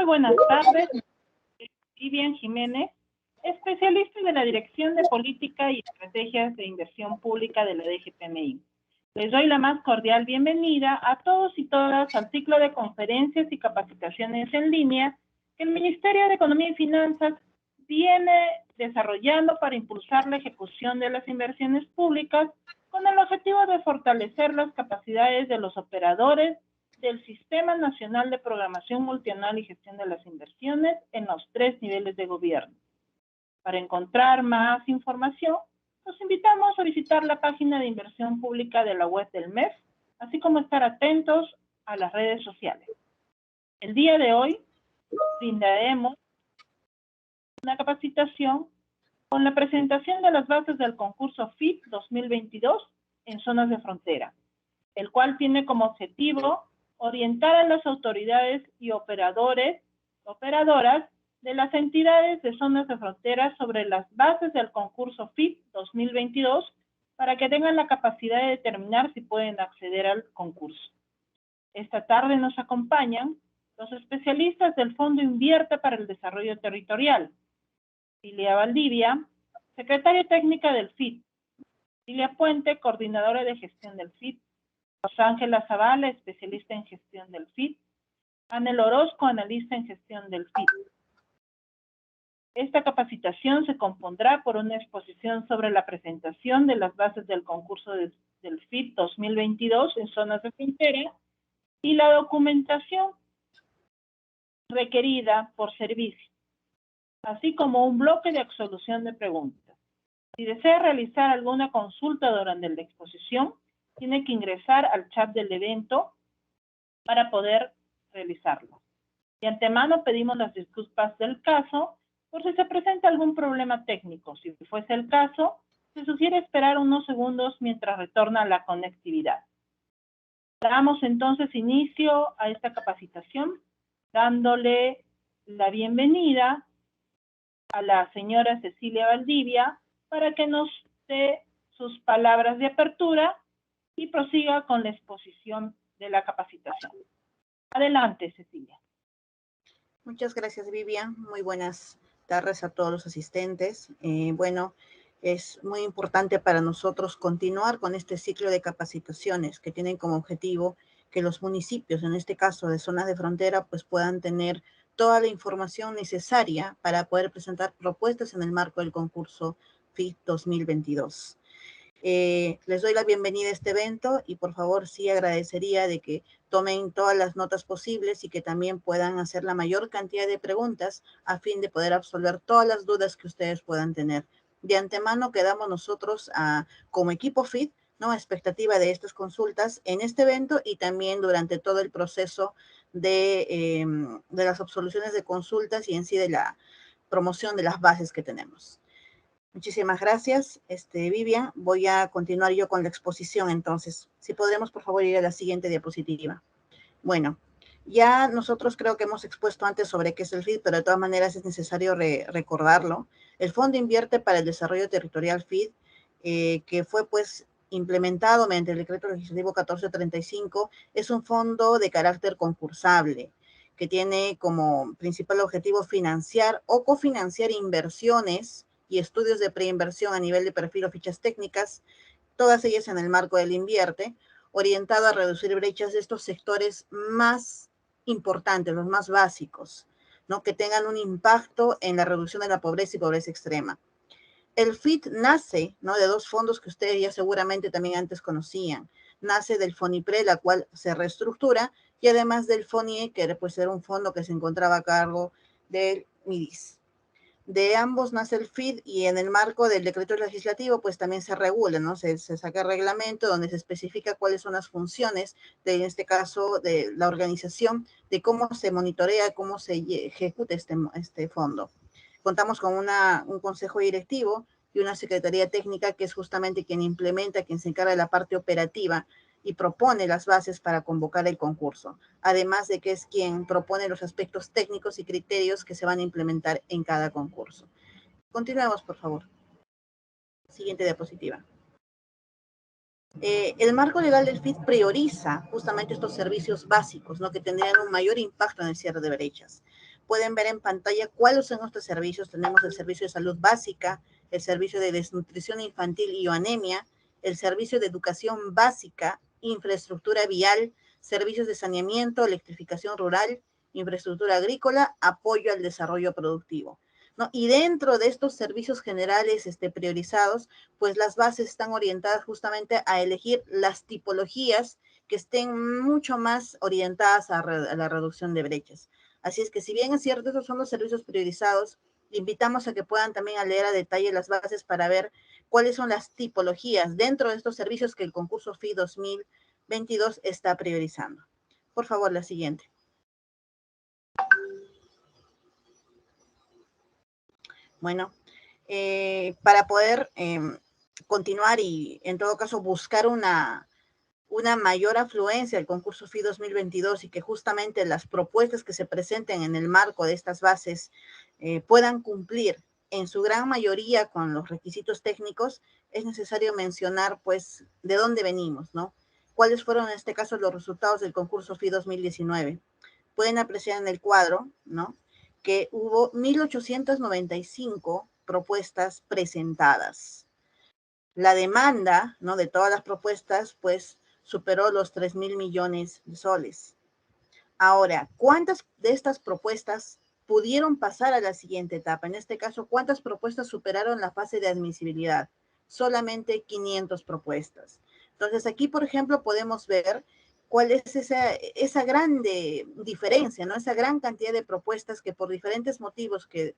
Muy buenas tardes, Vivian Jiménez, especialista de la Dirección de Política y Estrategias de Inversión Pública de la DGPMI. Les doy la más cordial bienvenida a todos y todas al ciclo de conferencias y capacitaciones en línea que el Ministerio de Economía y Finanzas viene desarrollando para impulsar la ejecución de las inversiones públicas con el objetivo de fortalecer las capacidades de los operadores del Sistema Nacional de Programación Multianual y Gestión de las Inversiones en los 3 niveles de gobierno. Para encontrar más información, los invitamos a visitar la página de inversión pública de la web del MEF, así como estar atentos a las redes sociales. El día de hoy brindaremos una capacitación con la presentación de las bases del concurso FIT 2022 en zonas de frontera, el cual tiene como objetivo orientar a las autoridades y operadoras de las entidades de zonas de frontera sobre las bases del concurso FIT 2022 para que tengan la capacidad de determinar si pueden acceder al concurso. Esta tarde nos acompañan los especialistas del Fondo Invierte para el Desarrollo Territorial, Cecilia Valdivia, secretaria técnica del FIT, Cecilia Puente, coordinadora de gestión del FIT, Rosángela Zavala, especialista en gestión del FIT, Anel Orozco, analista en gestión del FIT. Esta capacitación se compondrá por una exposición sobre la presentación de las bases del concurso del FIT 2022 en zonas de frontera y la documentación requerida por servicio, así como un bloque de absolución de preguntas. Si desea realizar alguna consulta durante la exposición, tiene que ingresar al chat del evento para poder realizarlo. De antemano pedimos las disculpas del caso por si se presenta algún problema técnico. Si fuese el caso, se sugiere esperar unos segundos mientras retorna la conectividad. Damos entonces inicio a esta capacitación dándole la bienvenida a la señora Cecilia Valdivia para que nos dé sus palabras de apertura y prosiga con la exposición de la capacitación. Adelante, Cecilia. Muchas gracias, Vivian. Muy buenas tardes a todos los asistentes. Bueno, es muy importante para nosotros continuar con este ciclo de capacitaciones que tienen como objetivo que los municipios, en este caso de zonas de frontera, pues puedan tener toda la información necesaria para poder presentar propuestas en el marco del concurso FIT 2022. Les doy la bienvenida a este evento y por favor sí agradecería de que tomen todas las notas posibles y que también puedan hacer la mayor cantidad de preguntas a fin de poder absolver todas las dudas que ustedes puedan tener. De antemano quedamos nosotros como equipo FIT, ¿no?, a expectativa de estas consultas en este evento y también durante todo el proceso de las absoluciones de consultas y en sí de la promoción de las bases que tenemos. Muchísimas gracias, Vivian. Voy a continuar yo con la exposición entonces. Si podremos, por favor, ir a la siguiente diapositiva. Bueno, ya nosotros creo que hemos expuesto antes sobre qué es el FIT, pero de todas maneras es necesario recordarlo. El Fondo Invierte para el Desarrollo Territorial FIT, que fue pues implementado mediante el Decreto Legislativo 1435, es un fondo de carácter concursable, que tiene como principal objetivo financiar o cofinanciar inversiones y estudios de preinversión a nivel de perfil o fichas técnicas, todas ellas en el marco del Invierte, orientado a reducir brechas de estos sectores más importantes, los más básicos, ¿no?, que tengan un impacto en la reducción de la pobreza y pobreza extrema. El FIT nace, ¿no?, de dos fondos que ustedes ya seguramente también antes conocían. Nace del FONIPRE, la cual se reestructura, y además del FONIE, que pues era un fondo que se encontraba a cargo del MIDIS. De ambos nace el FIT y en el marco del decreto legislativo pues también se regula, ¿no? Se saca el reglamento donde se especifica cuáles son las funciones de, en este caso, de la organización, de cómo se monitorea, cómo se ejecuta este fondo. Contamos con un consejo directivo y una secretaría técnica que es justamente quien implementa, quien se encarga de la parte operativa y propone las bases para convocar el concurso, además de que es quien propone los aspectos técnicos y criterios que se van a implementar en cada concurso. Continuemos, por favor. Siguiente diapositiva. El marco legal del FIT prioriza justamente estos servicios básicos, ¿no?, que tendrían un mayor impacto en el cierre de brechas. Pueden ver en pantalla cuáles son nuestros servicios. Tenemos el servicio de salud básica, el servicio de desnutrición infantil y anemia, el servicio de educación básica, infraestructura vial, servicios de saneamiento, electrificación rural, infraestructura agrícola, apoyo al desarrollo productivo, ¿no? Y dentro de estos servicios generales priorizados, pues las bases están orientadas justamente a elegir las tipologías que estén mucho más orientadas a la reducción de brechas. Así es que si bien es cierto, esos son los servicios priorizados, invitamos a que puedan también a leer a detalle las bases para ver cuáles son las tipologías dentro de estos servicios que el concurso FI 2022 está priorizando. Por favor, la siguiente. Bueno, para poder continuar y en todo caso buscar una mayor afluencia al concurso FI 2022 y que justamente las propuestas que se presenten en el marco de estas bases puedan cumplir en su gran mayoría con los requisitos técnicos, es necesario mencionar pues de dónde venimos, ¿no? ¿Cuáles fueron en este caso los resultados del concurso FI 2019? Pueden apreciar en el cuadro, ¿no?, que hubo 1.895 propuestas presentadas. La demanda, ¿no?, de todas las propuestas, pues, superó los 3.000 millones de soles. Ahora, ¿cuántas de estas propuestas pudieron pasar a la siguiente etapa? En este caso, ¿cuántas propuestas superaron la fase de admisibilidad? Solamente 500 propuestas. Entonces, aquí, por ejemplo, podemos ver cuál es esa grande diferencia, ¿no? Esa gran cantidad de propuestas que por diferentes motivos que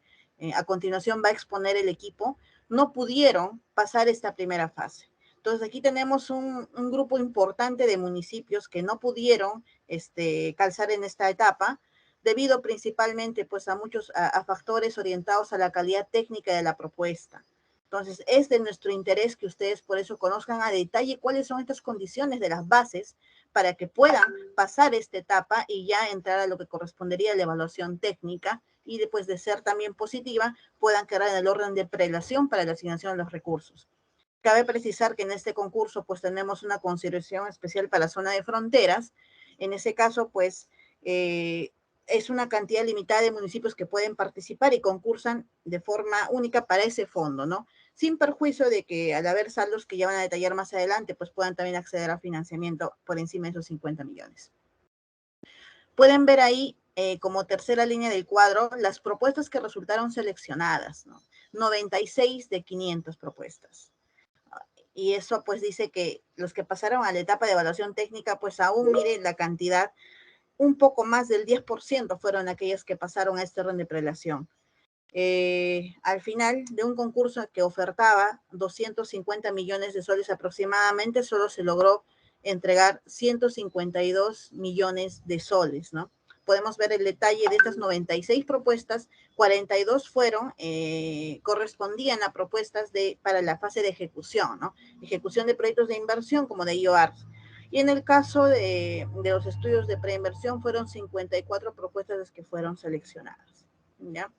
a continuación va a exponer el equipo, no pudieron pasar esta primera fase. Entonces, aquí tenemos un grupo importante de municipios que no pudieron calzar en esta etapa, debido principalmente pues a muchos a factores orientados a la calidad técnica de la propuesta. Entonces, es de nuestro interés que ustedes por eso conozcan a detalle cuáles son estas condiciones de las bases para que puedan pasar esta etapa y ya entrar a lo que correspondería a la evaluación técnica y después de ser también positiva, puedan quedar en el orden de prelación para la asignación de los recursos. Cabe precisar que en este concurso pues tenemos una consideración especial para la zona de fronteras. En ese caso pues es una cantidad limitada de municipios que pueden participar y concursan de forma única para ese fondo, ¿no? Sin perjuicio de que al haber saldos que ya van a detallar más adelante, pues puedan también acceder a financiamiento por encima de esos 50 millones. Pueden ver ahí como tercera línea del cuadro las propuestas que resultaron seleccionadas, ¿no? 96 de 500 propuestas. Y eso pues dice que los que pasaron a la etapa de evaluación técnica, pues aún miren la cantidad, un poco más del 10% fueron aquellas que pasaron a este orden de prelación. Al final de un concurso que ofertaba 250 millones de soles aproximadamente, solo se logró entregar 152 millones de soles, ¿no? Podemos ver el detalle de estas 96 propuestas, 42 correspondían a propuestas para la fase de ejecución, ¿no? Ejecución de proyectos de inversión como de IOARS. Y en el caso de los estudios de preinversión fueron 54 propuestas las que fueron seleccionadas, ¿ya?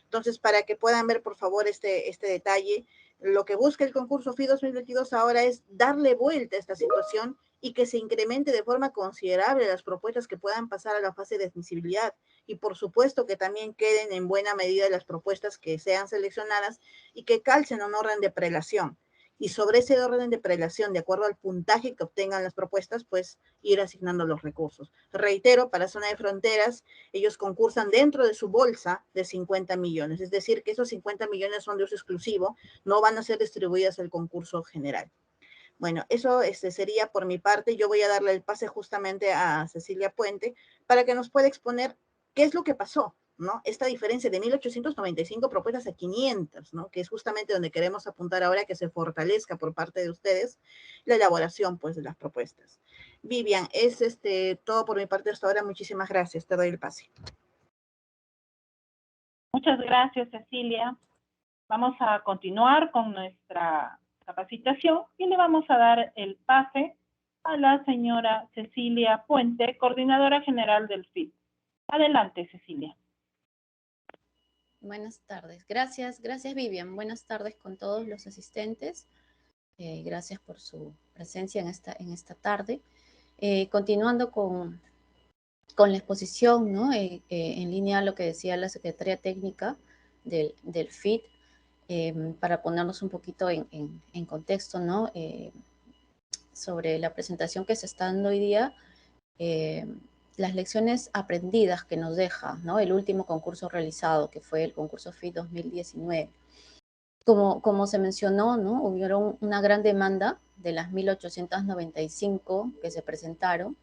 Entonces, para que puedan ver, por favor, este detalle, lo que busca el concurso FI 2022 ahora es darle vuelta a esta situación y que se incremente de forma considerable las propuestas que puedan pasar a la fase de admisibilidad. Y por supuesto que también queden en buena medida las propuestas que sean seleccionadas y que calcen un orden de prelación. Y sobre ese orden de prelación, de acuerdo al puntaje que obtengan las propuestas, pues ir asignando los recursos. Reitero, para zona de fronteras, ellos concursan dentro de su bolsa de 50 millones, es decir, que esos 50 millones son de uso exclusivo, no van a ser distribuidas al concurso general. Bueno, eso sería por mi parte. Yo voy a darle el pase justamente a Cecilia Puente para que nos pueda exponer qué es lo que pasó, ¿no? Esta diferencia de 1.895 propuestas a 500, ¿no? Que es justamente donde queremos apuntar ahora, que se fortalezca por parte de ustedes la elaboración, pues, de las propuestas. Vivian, es todo por mi parte hasta ahora. Muchísimas gracias. Te doy el pase. Muchas gracias, Cecilia. Vamos a continuar con nuestra capacitación y le vamos a dar el pase a la señora Cecilia Puente, coordinadora general del FID. Adelante, Cecilia. Buenas tardes. Gracias Vivian. Buenas tardes con todos los asistentes. Gracias por su presencia en esta tarde. Continuando con con la exposición, ¿no? En línea a lo que decía la Secretaría Técnica del FIT, para ponernos un poquito en contexto, ¿no? Sobre la presentación que se está dando hoy día, eh, las lecciones aprendidas que nos deja, ¿no? El último concurso realizado, que fue el concurso FIT 2019. Como se mencionó, ¿no? Hubieron una gran demanda de las 1895 que se presentaron,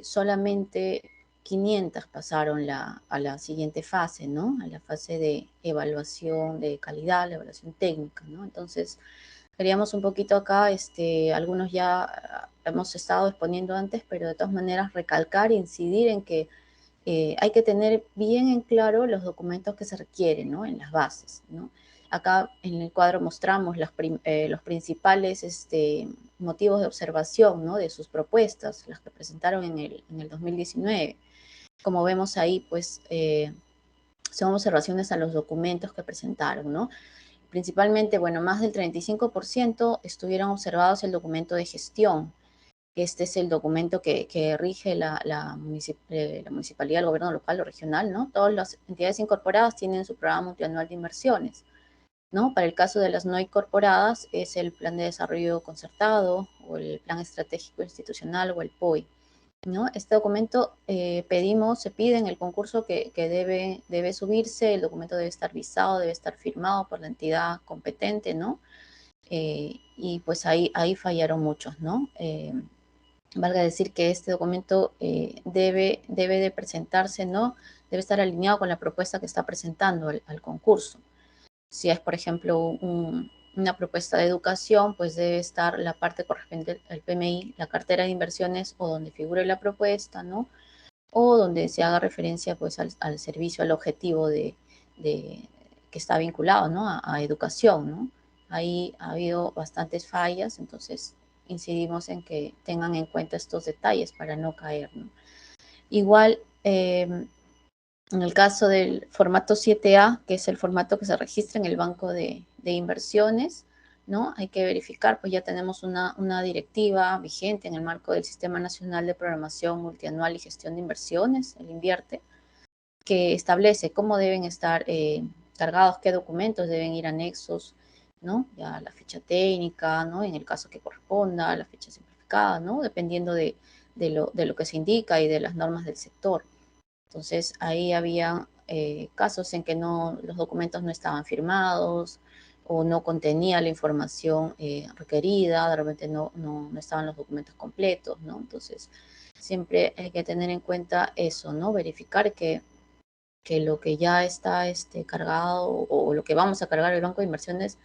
solamente 500 pasaron a la siguiente fase, ¿no? A la fase de evaluación de calidad, la evaluación técnica, ¿no? Entonces, queríamos un poquito acá, algunos ya hemos estado exponiendo antes, pero de todas maneras recalcar e incidir en que hay que tener bien en claro los documentos que se requieren, ¿no? En las bases, ¿no? Acá en el cuadro mostramos los principales motivos de observación, ¿no? De sus propuestas, las que presentaron en el 2019. Como vemos ahí, pues, son observaciones a los documentos que presentaron, ¿no? Principalmente, bueno, más del 35% estuvieron observados el documento de gestión. Este es el documento que rige la municipalidad, el gobierno local o regional, ¿no? Todas las entidades incorporadas tienen su programa multianual de inversiones, ¿no? Para el caso de las no incorporadas es el Plan de Desarrollo Concertado o el Plan Estratégico Institucional o el POI, ¿no? Este documento se pide en el concurso que debe subirse, el documento debe estar visado, debe estar firmado por la entidad competente, ¿no? Y pues ahí fallaron muchos, ¿no? Valga decir que este documento debe de presentarse, ¿no? Debe estar alineado con la propuesta que está presentando al concurso. Si es, por ejemplo, una propuesta de educación, pues debe estar la parte correspondiente al PMI, la cartera de inversiones o donde figure la propuesta, ¿no? O donde se haga referencia, pues, al servicio, al objetivo que está vinculado, ¿no? A educación, ¿no? Ahí ha habido bastantes fallas, entonces incidimos en que tengan en cuenta estos detalles para no caer, ¿no? Igual, en el caso del formato 7A, que es el formato que se registra en el banco de inversiones, ¿no? Hay que verificar, pues ya tenemos una directiva vigente en el marco del Sistema Nacional de Programación Multianual y Gestión de Inversiones, el INVIERTE, que establece cómo deben estar cargados, qué documentos deben ir anexos, ¿no? Ya la ficha técnica, ¿no? En el caso que corresponda, la ficha simplificada, ¿no? Dependiendo de lo que se indica y de las normas del sector. Entonces, ahí había casos en que los documentos no estaban firmados o no contenía la información requerida, de repente no estaban los documentos completos, ¿no? Entonces, siempre hay que tener en cuenta eso, ¿no? Verificar que lo que ya está cargado o lo que vamos a cargar el banco de inversiones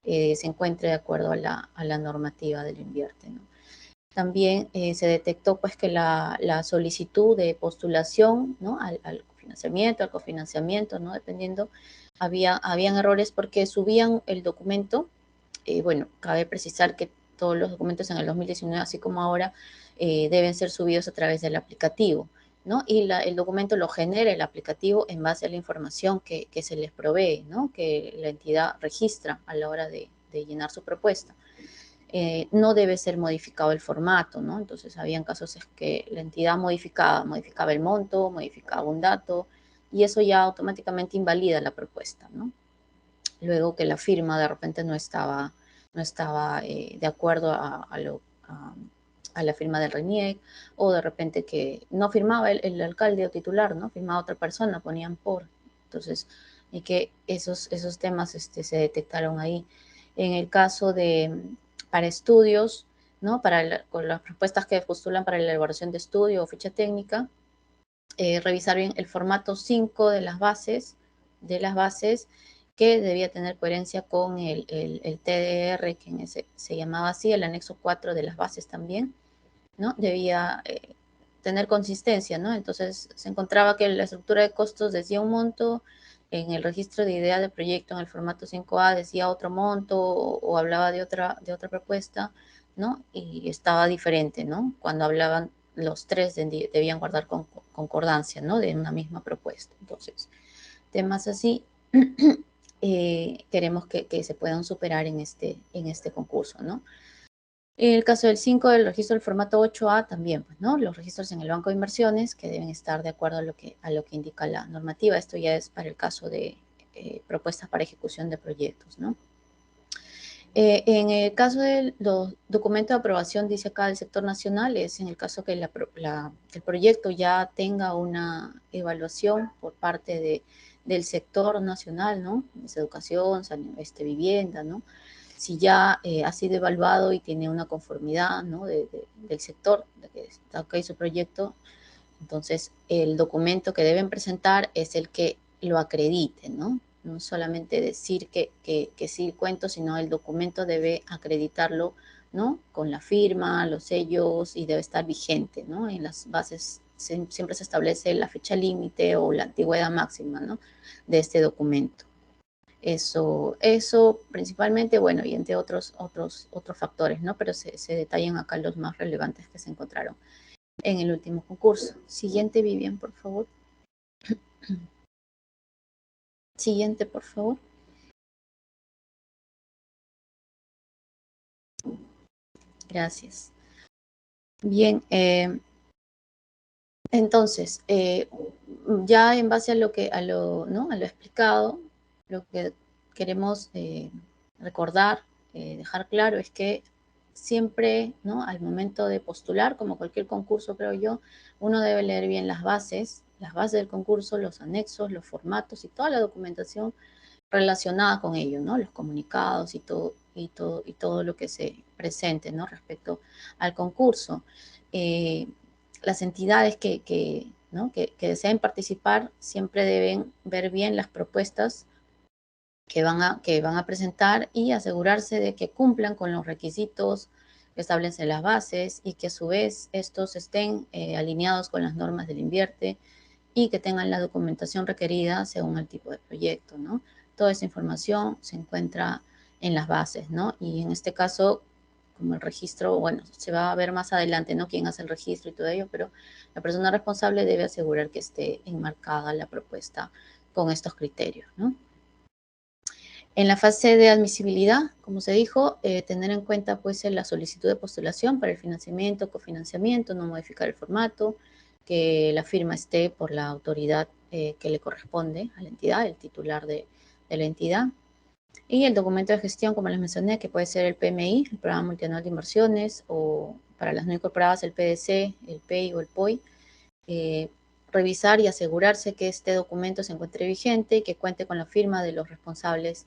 se encuentre de acuerdo a la normativa del invierte, ¿no? También se detectó pues que la solicitud de postulación, ¿no? al financiamiento, al cofinanciamiento, ¿no? Dependiendo, habían errores porque subían el documento. Bueno, cabe precisar que todos los documentos en el 2019, así como ahora, deben ser subidos a través del aplicativo, ¿no? Y el documento lo genera el aplicativo en base a la información que se les provee, ¿no? Que la entidad registra a la hora de llenar su propuesta. No debe ser modificado el formato, ¿no? Entonces, habían casos en que la entidad modificaba el monto, modificaba un dato, y eso ya automáticamente invalida la propuesta, ¿no? Luego que la firma de repente no estaba de acuerdo a la firma del RENIEC, o de repente que no firmaba el alcalde o titular, ¿no? Firmaba otra persona, ponían por. Entonces, y que esos temas se detectaron ahí. En el caso para estudios, ¿no? Con las propuestas que postulan para la elaboración de estudio o ficha técnica, revisar bien el formato 5 de las bases, que debía tener coherencia con el TDR, que se llamaba así, el anexo 4 de las bases también, ¿no? Debía tener consistencia, ¿no? Entonces se encontraba que la estructura de costos decía un monto, en el registro de idea de proyecto en el formato 5A decía otro monto o hablaba de otra propuesta, ¿no? Y estaba diferente, ¿no? Cuando hablaban los tres debían guardar concordancia, ¿no? De una misma propuesta. Entonces, temas así queremos que se puedan superar en este concurso, ¿no? En el caso del 5, del registro del formato 8A también, pues, ¿no? Los registros en el banco de inversiones que deben estar de acuerdo a lo que indica la normativa. Esto ya es para el caso de propuestas para ejecución de proyectos, ¿no? En el caso de los documentos de aprobación, dice acá, del sector nacional, es en el caso que el proyecto ya tenga una evaluación por parte del sector nacional, ¿no? Es educación, vivienda, ¿no? Si ya ha sido evaluado y tiene una conformidad, ¿no? del sector de que está ok su proyecto, entonces el documento que deben presentar es el que lo acredite, ¿no? No solamente decir que sí cuento, sino el documento debe acreditarlo, ¿no? Con la firma, los sellos y debe estar vigente, ¿no? En las bases siempre se establece la fecha límite o la antigüedad máxima, ¿no? De este documento. Eso principalmente, bueno, y entre otros factores, ¿no? Pero se detallan acá los más relevantes que se encontraron en el último concurso. Siguiente, Vivian, por favor. Siguiente, por favor. Gracias. Bien, entonces, ya en base a lo explicado, lo que queremos recordar, dejar claro es que siempre, ¿no? Al momento de postular, como cualquier concurso, creo yo, uno debe leer bien las bases del concurso, los anexos, los formatos y toda la documentación relacionada con ello, ¿no? Los comunicados y todo lo que se presente, ¿no? Respecto al concurso. Las entidades ¿no? que deseen participar siempre deben ver bien las propuestas que van a presentar y asegurarse de que cumplan con los requisitos que establecen las bases y que a su vez estos estén alineados con las normas del INVIERTE y que tengan la documentación requerida según el tipo de proyecto, ¿no? Toda esa información se encuentra en las bases, ¿no? Y en este caso, como el registro, bueno, se va a ver más adelante, ¿no? Quién hace el registro y todo ello, pero la persona responsable debe asegurar que esté enmarcada la propuesta con estos criterios, ¿no? En la fase de admisibilidad, como se dijo, tener en cuenta pues la solicitud de postulación para el financiamiento, cofinanciamiento, no modificar el formato, que la firma esté por la autoridad que le corresponde a la entidad, el titular de la entidad. Y el documento de gestión, como les mencioné, que puede ser el PMI, el Programa Multianual de Inversiones, o para las no incorporadas el PDC, el PEI o el POI. Revisar y asegurarse que este documento se encuentre vigente y que cuente con la firma de los responsables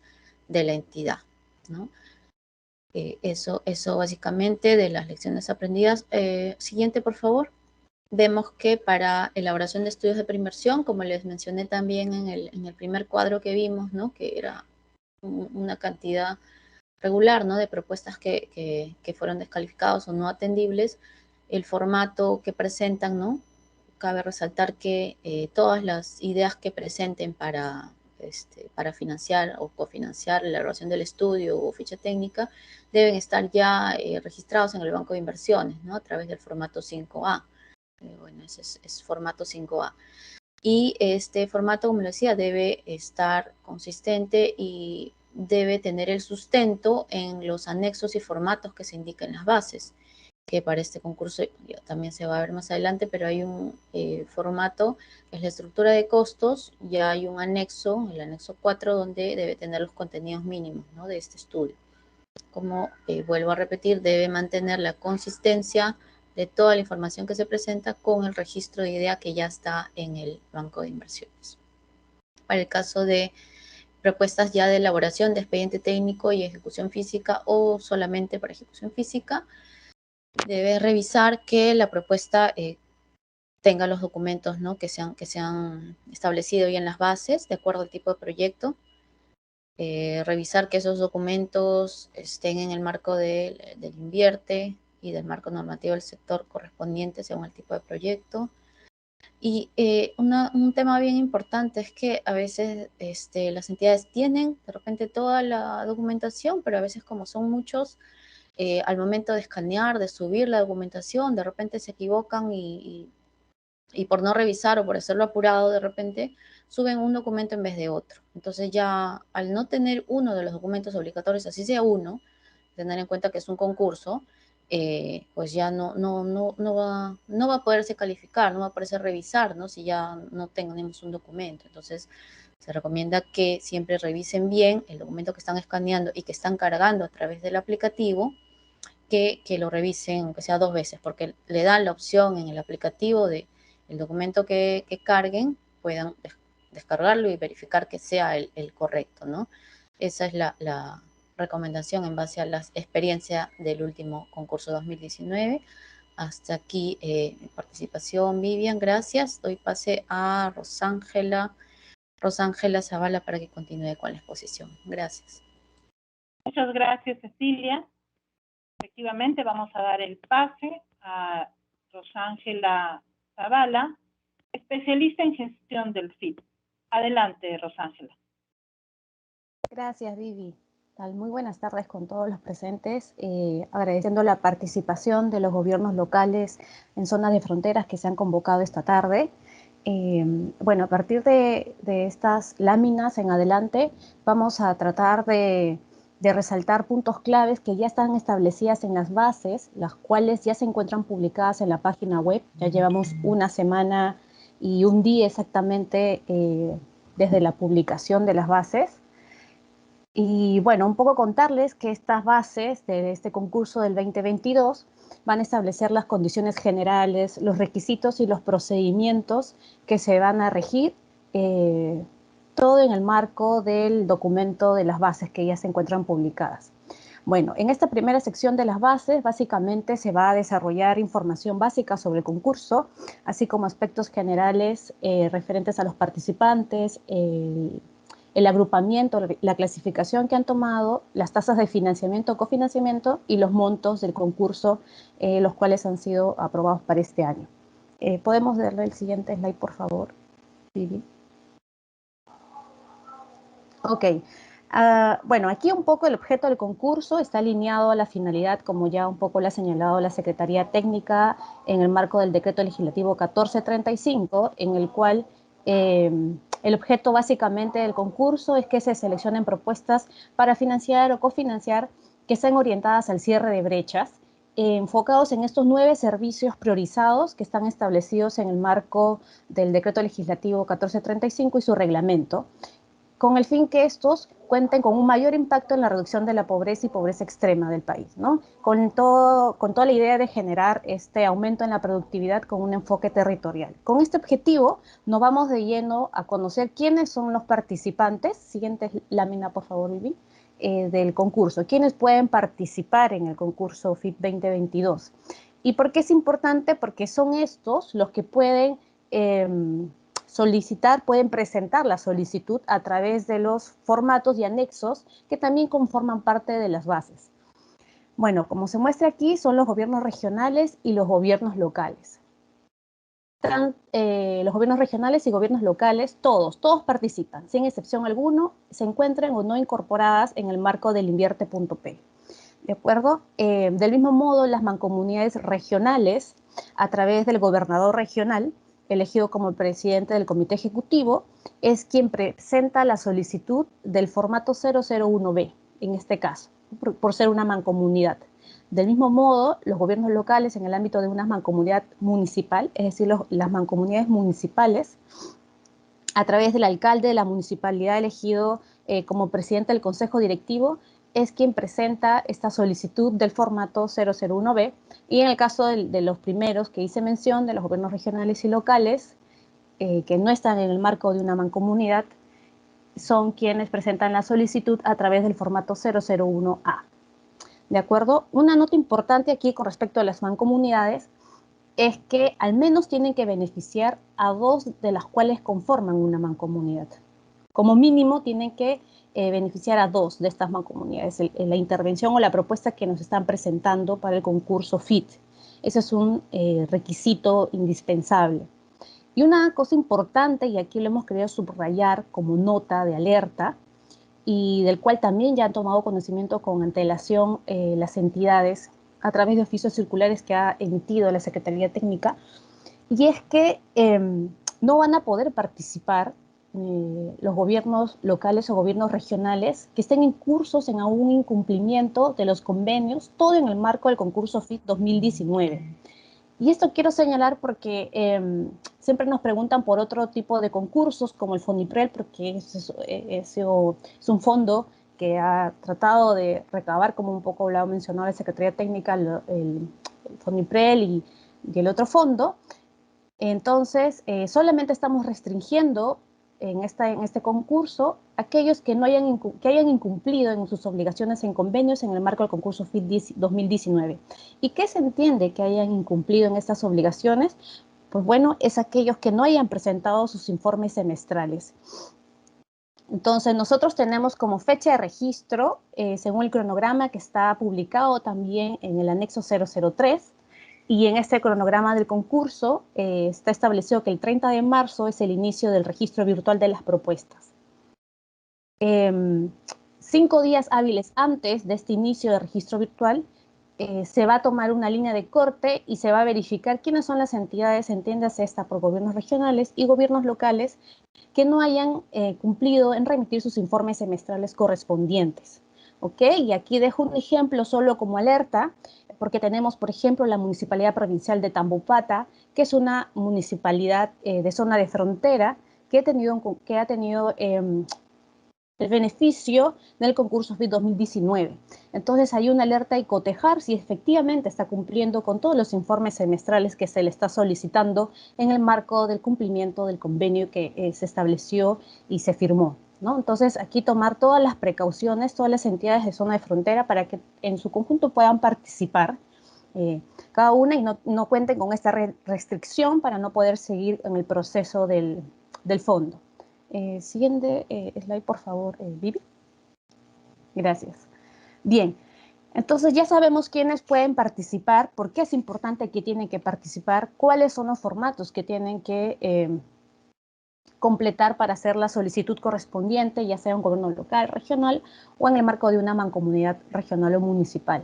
de la entidad, ¿no? Eso básicamente de las lecciones aprendidas. Siguiente, por favor. Vemos que para elaboración de estudios de preinversión, como les mencioné también en el primer cuadro que vimos, ¿no? Que era una cantidad regular, ¿no? De propuestas que fueron descalificados o no atendibles, el formato que presentan, ¿no? Cabe resaltar que todas las ideas que presenten para financiar o cofinanciar la elaboración del estudio o ficha técnica deben estar ya registrados en el banco de inversiones, ¿no? A través del formato 5A. Bueno, ese es formato 5A. Y este formato, como les decía, debe estar consistente y debe tener el sustento en los anexos y formatos que se indican en las bases, que para este concurso también se va a ver más adelante, pero hay un formato que es la estructura de costos, ya hay un anexo, el anexo 4, donde debe tener los contenidos mínimos, ¿no? De este estudio. Como vuelvo a repetir, debe mantener la consistencia de toda la información que se presenta con el registro de idea que ya está en el banco de inversiones. Para el caso de propuestas ya de elaboración de expediente técnico y ejecución física o solamente para ejecución física, debe revisar que la propuesta tenga los documentos, ¿no? que se han establecido ya en las bases de acuerdo al tipo de proyecto. Revisar que esos documentos estén en el marco del INVIERTE y del marco normativo del sector correspondiente según el tipo de proyecto. Y un tema bien importante es que a veces las entidades tienen de repente toda la documentación, pero a veces como son muchos, al momento de escanear, de subir la documentación, de repente se equivocan y por no revisar o por hacerlo apurado, de repente suben un documento en vez de otro. Entonces ya al no tener uno de los documentos obligatorios, así sea uno, tener en cuenta que es un concurso, pues ya no va a poderse calificar, no va a poderse revisar, ¿no? Si ya no tenemos un documento. Entonces, se recomienda que siempre revisen bien el documento que están escaneando y que están cargando a través del aplicativo, que lo revisen, aunque sea 2 veces, porque le dan la opción en el aplicativo de el documento que carguen, puedan descargarlo y verificar que sea el correcto, ¿no? Esa es la recomendación en base a la experiencia del último concurso 2019. Hasta aquí mi participación, Vivian, gracias. Doy pase a Rosángela Zavala para que continúe con la exposición. Gracias. Muchas gracias, Cecilia. Efectivamente, vamos a dar el pase a Rosángela Zavala, especialista en gestión del FIT. Adelante, Rosángela. Gracias, Vivi. Muy buenas tardes con todos los presentes, agradeciendo la participación de los gobiernos locales en zonas de fronteras que se han convocado esta tarde. Bueno, a partir de estas láminas en adelante vamos a tratar de resaltar puntos claves que ya están establecidas en las bases, las cuales ya se encuentran publicadas en la página web. Ya llevamos una semana y un día exactamente desde la publicación de las bases. Y bueno, un poco contarles que estas bases de este concurso del 2022 van a establecer las condiciones generales, los requisitos y los procedimientos que se van a regir, todo en el marco del documento de las bases que ya se encuentran publicadas. Bueno, en esta primera sección de las bases, básicamente se va a desarrollar información básica sobre el concurso, así como aspectos generales referentes a los participantes, el agrupamiento, la clasificación que han tomado, las tasas de financiamiento o cofinanciamiento y los montos del concurso, los cuales han sido aprobados para este año. ¿Podemos darle el siguiente slide, por favor, Vivi? Ok. Bueno, aquí un poco el objeto del concurso está alineado a la finalidad, como ya un poco lo ha señalado la Secretaría Técnica en el marco del Decreto Legislativo 1435, en el cual el objeto básicamente del concurso es que se seleccionen propuestas para financiar o cofinanciar que sean orientadas al cierre de brechas, enfocados en estos 9 servicios priorizados que están establecidos en el marco del Decreto Legislativo 1435 y su reglamento, con el fin que estos cuenten con un mayor impacto en la reducción de la pobreza y pobreza extrema del país, ¿no? Con toda la idea de generar este aumento en la productividad con un enfoque territorial. Con este objetivo nos vamos de lleno a conocer quiénes son los participantes, siguiente lámina por favor, Vivi, del concurso, quiénes pueden participar en el concurso FIT 2022. ¿Y por qué es importante? Porque son estos los que pueden pueden presentar la solicitud a través de los formatos y anexos que también conforman parte de las bases. Bueno, como se muestra aquí, son los gobiernos regionales y los gobiernos locales. Los gobiernos regionales y gobiernos locales, todos participan, sin excepción alguna, se encuentran o no incorporadas en el marco del Invierte.p. ¿De acuerdo? Del mismo modo, las mancomunidades regionales, a través del gobernador regional, elegido como presidente del comité ejecutivo, es quien presenta la solicitud del formato 001B, en este caso, por ser una mancomunidad. Del mismo modo, los gobiernos locales en el ámbito de una mancomunidad municipal, es decir, las mancomunidades municipales, a través del alcalde de la municipalidad elegido como presidente del consejo directivo, es quien presenta esta solicitud del formato 001B, y en el caso de los primeros que hice mención, de los gobiernos regionales y locales, que no están en el marco de una mancomunidad, son quienes presentan la solicitud a través del formato 001A. ¿De acuerdo? Una nota importante aquí con respecto a las mancomunidades es que al menos tienen que beneficiar a 2 de las cuales conforman una mancomunidad. Como mínimo tienen que beneficiar a 2 de estas mancomunidades, la intervención o la propuesta que nos están presentando para el concurso FIT. Ese es un requisito indispensable. Y una cosa importante, y aquí lo hemos querido subrayar como nota de alerta, y del cual también ya han tomado conocimiento con antelación las entidades a través de oficios circulares que ha emitido la Secretaría Técnica, y es que no van a poder participar los gobiernos locales o gobiernos regionales que estén incursos en algún incumplimiento de los convenios, todo en el marco del concurso FIT 2019. Y esto quiero señalar porque siempre nos preguntan por otro tipo de concursos como el FONIPREL, porque es un fondo que ha tratado de recabar, como un poco lo ha mencionado la Secretaría Técnica, el FONIPREL y el otro fondo. Entonces, solamente estamos restringiendo en este concurso aquellos que hayan incumplido en sus obligaciones en convenios en el marco del concurso FIT 2019. ¿Y qué se entiende que hayan incumplido en estas obligaciones? Pues bueno, es aquellos que no hayan presentado sus informes semestrales. Entonces, nosotros tenemos como fecha de registro, según el cronograma que está publicado también en el anexo 003, y en este cronograma del concurso está establecido que el 30 de marzo es el inicio del registro virtual de las propuestas. 5 días hábiles antes de este inicio de registro virtual, se va a tomar una línea de corte y se va a verificar quiénes son las entidades, entiéndase esta por gobiernos regionales y gobiernos locales, que no hayan cumplido en remitir sus informes semestrales correspondientes. ¿Ok? Y aquí dejo un ejemplo solo como alerta, porque tenemos, por ejemplo, la Municipalidad Provincial de Tambopata, que es una municipalidad de zona de frontera que ha tenido el beneficio del concurso FIT 2019. Entonces hay una alerta y cotejar si efectivamente está cumpliendo con todos los informes semestrales que se le está solicitando en el marco del cumplimiento del convenio que se estableció y se firmó, ¿no? Entonces aquí tomar todas las precauciones, todas las entidades de zona de frontera para que en su conjunto puedan participar cada una y no cuenten con esta restricción para no poder seguir en el proceso del fondo. Siguiente slide, por favor, Vivi. Gracias. Bien, entonces ya sabemos quiénes pueden participar, por qué es importante que tienen que participar, cuáles son los formatos que tienen que completar para hacer la solicitud correspondiente, ya sea un gobierno local, regional o en el marco de una mancomunidad regional o municipal.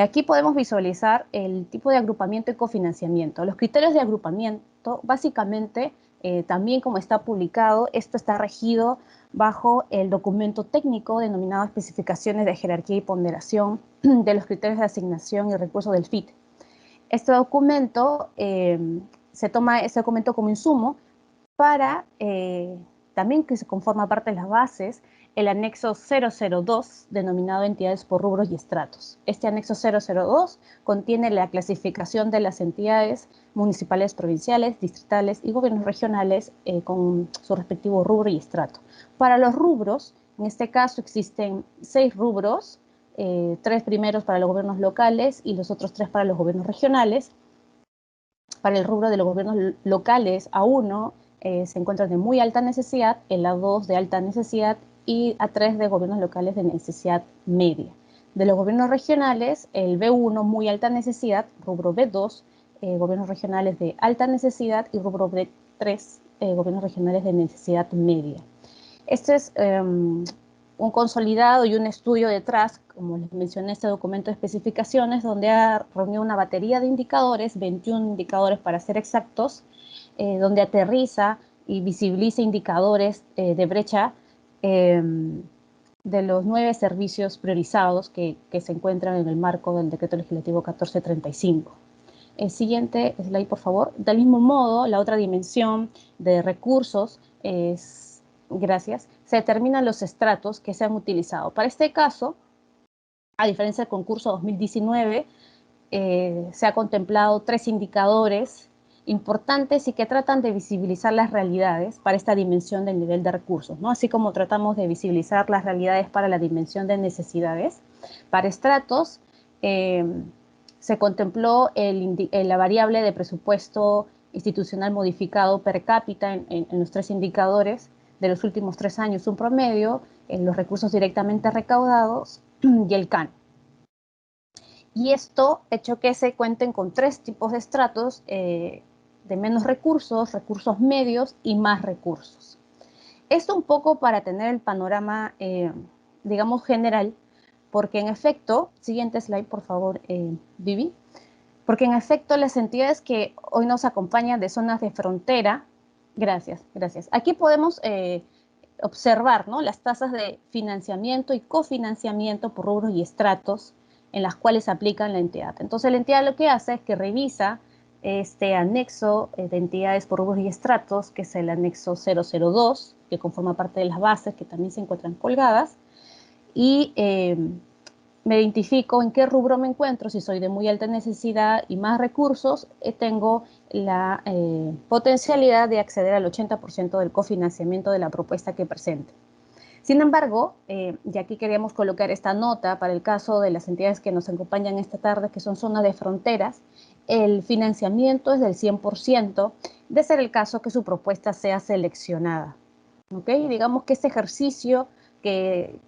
Aquí podemos visualizar el tipo de agrupamiento y cofinanciamiento. Los criterios de agrupamiento, básicamente, también como está publicado, esto está regido bajo el documento técnico denominado especificaciones de jerarquía y ponderación de los criterios de asignación y recursos del FIT. Este documento se toma ese documento como insumo para también que se conforma parte de las bases el anexo 002 denominado entidades por rubros y estratos. Este anexo 002 contiene la clasificación de las entidades municipales, provinciales, distritales y gobiernos regionales con su respectivo rubro y estrato. Para los rubros, en este caso existen 6 rubros, 3 primeros para los gobiernos locales y los otros 3 para los gobiernos regionales. Para el rubro de los gobiernos locales, A1 se encuentra de muy alta necesidad, el A2 de alta necesidad y A3 de gobiernos locales de necesidad media. De los gobiernos regionales, el B1 muy alta necesidad, rubro B2, gobiernos regionales de alta necesidad y rubro B3, gobiernos regionales de necesidad media. Este es un consolidado y un estudio detrás, como les mencioné, este documento de especificaciones, donde ha reunido una batería de indicadores, 21 indicadores para ser exactos, donde aterriza y visibiliza indicadores de brecha de los 9 servicios priorizados que se encuentran en el marco del Decreto Legislativo 1435. El siguiente slide, por favor. Del mismo modo, la otra dimensión de recursos es, gracias, se determinan los estratos que se han utilizado. Para este caso, a diferencia del concurso 2019, se ha contemplado 3 indicadores importantes y que tratan de visibilizar las realidades para esta dimensión del nivel de recursos, ¿no? Así como tratamos de visibilizar las realidades para la dimensión de necesidades. Para estratos, se contempló la variable de presupuesto institucional modificado per cápita en los 3 indicadores de los últimos 3 años, un promedio, en los recursos directamente recaudados y el CAN. Y esto ha hecho que se cuenten con 3 tipos de estratos de menos recursos, recursos medios y más recursos. Esto un poco para tener el panorama, digamos, general, porque en efecto, siguiente slide, por favor, Vivi, porque en efecto las entidades que hoy nos acompañan de zonas de frontera Gracias, gracias. Aquí podemos observar, ¿no?, las tasas de financiamiento y cofinanciamiento por rubros y estratos en las cuales aplican la entidad. Entonces, la entidad lo que hace es que revisa este anexo de entidades por rubros y estratos, que es el anexo 002, que conforma parte de las bases que también se encuentran colgadas, y me identifico en qué rubro me encuentro. Si soy de muy alta necesidad y más recursos, tengo la potencialidad de acceder al 80% del cofinanciamiento de la propuesta que presente. Sin embargo, y aquí queríamos colocar esta nota para el caso de las entidades que nos acompañan esta tarde, que son zonas de fronteras, el financiamiento es del 100%, de ser el caso que su propuesta sea seleccionada. ¿Okay? Digamos que este ejercicio que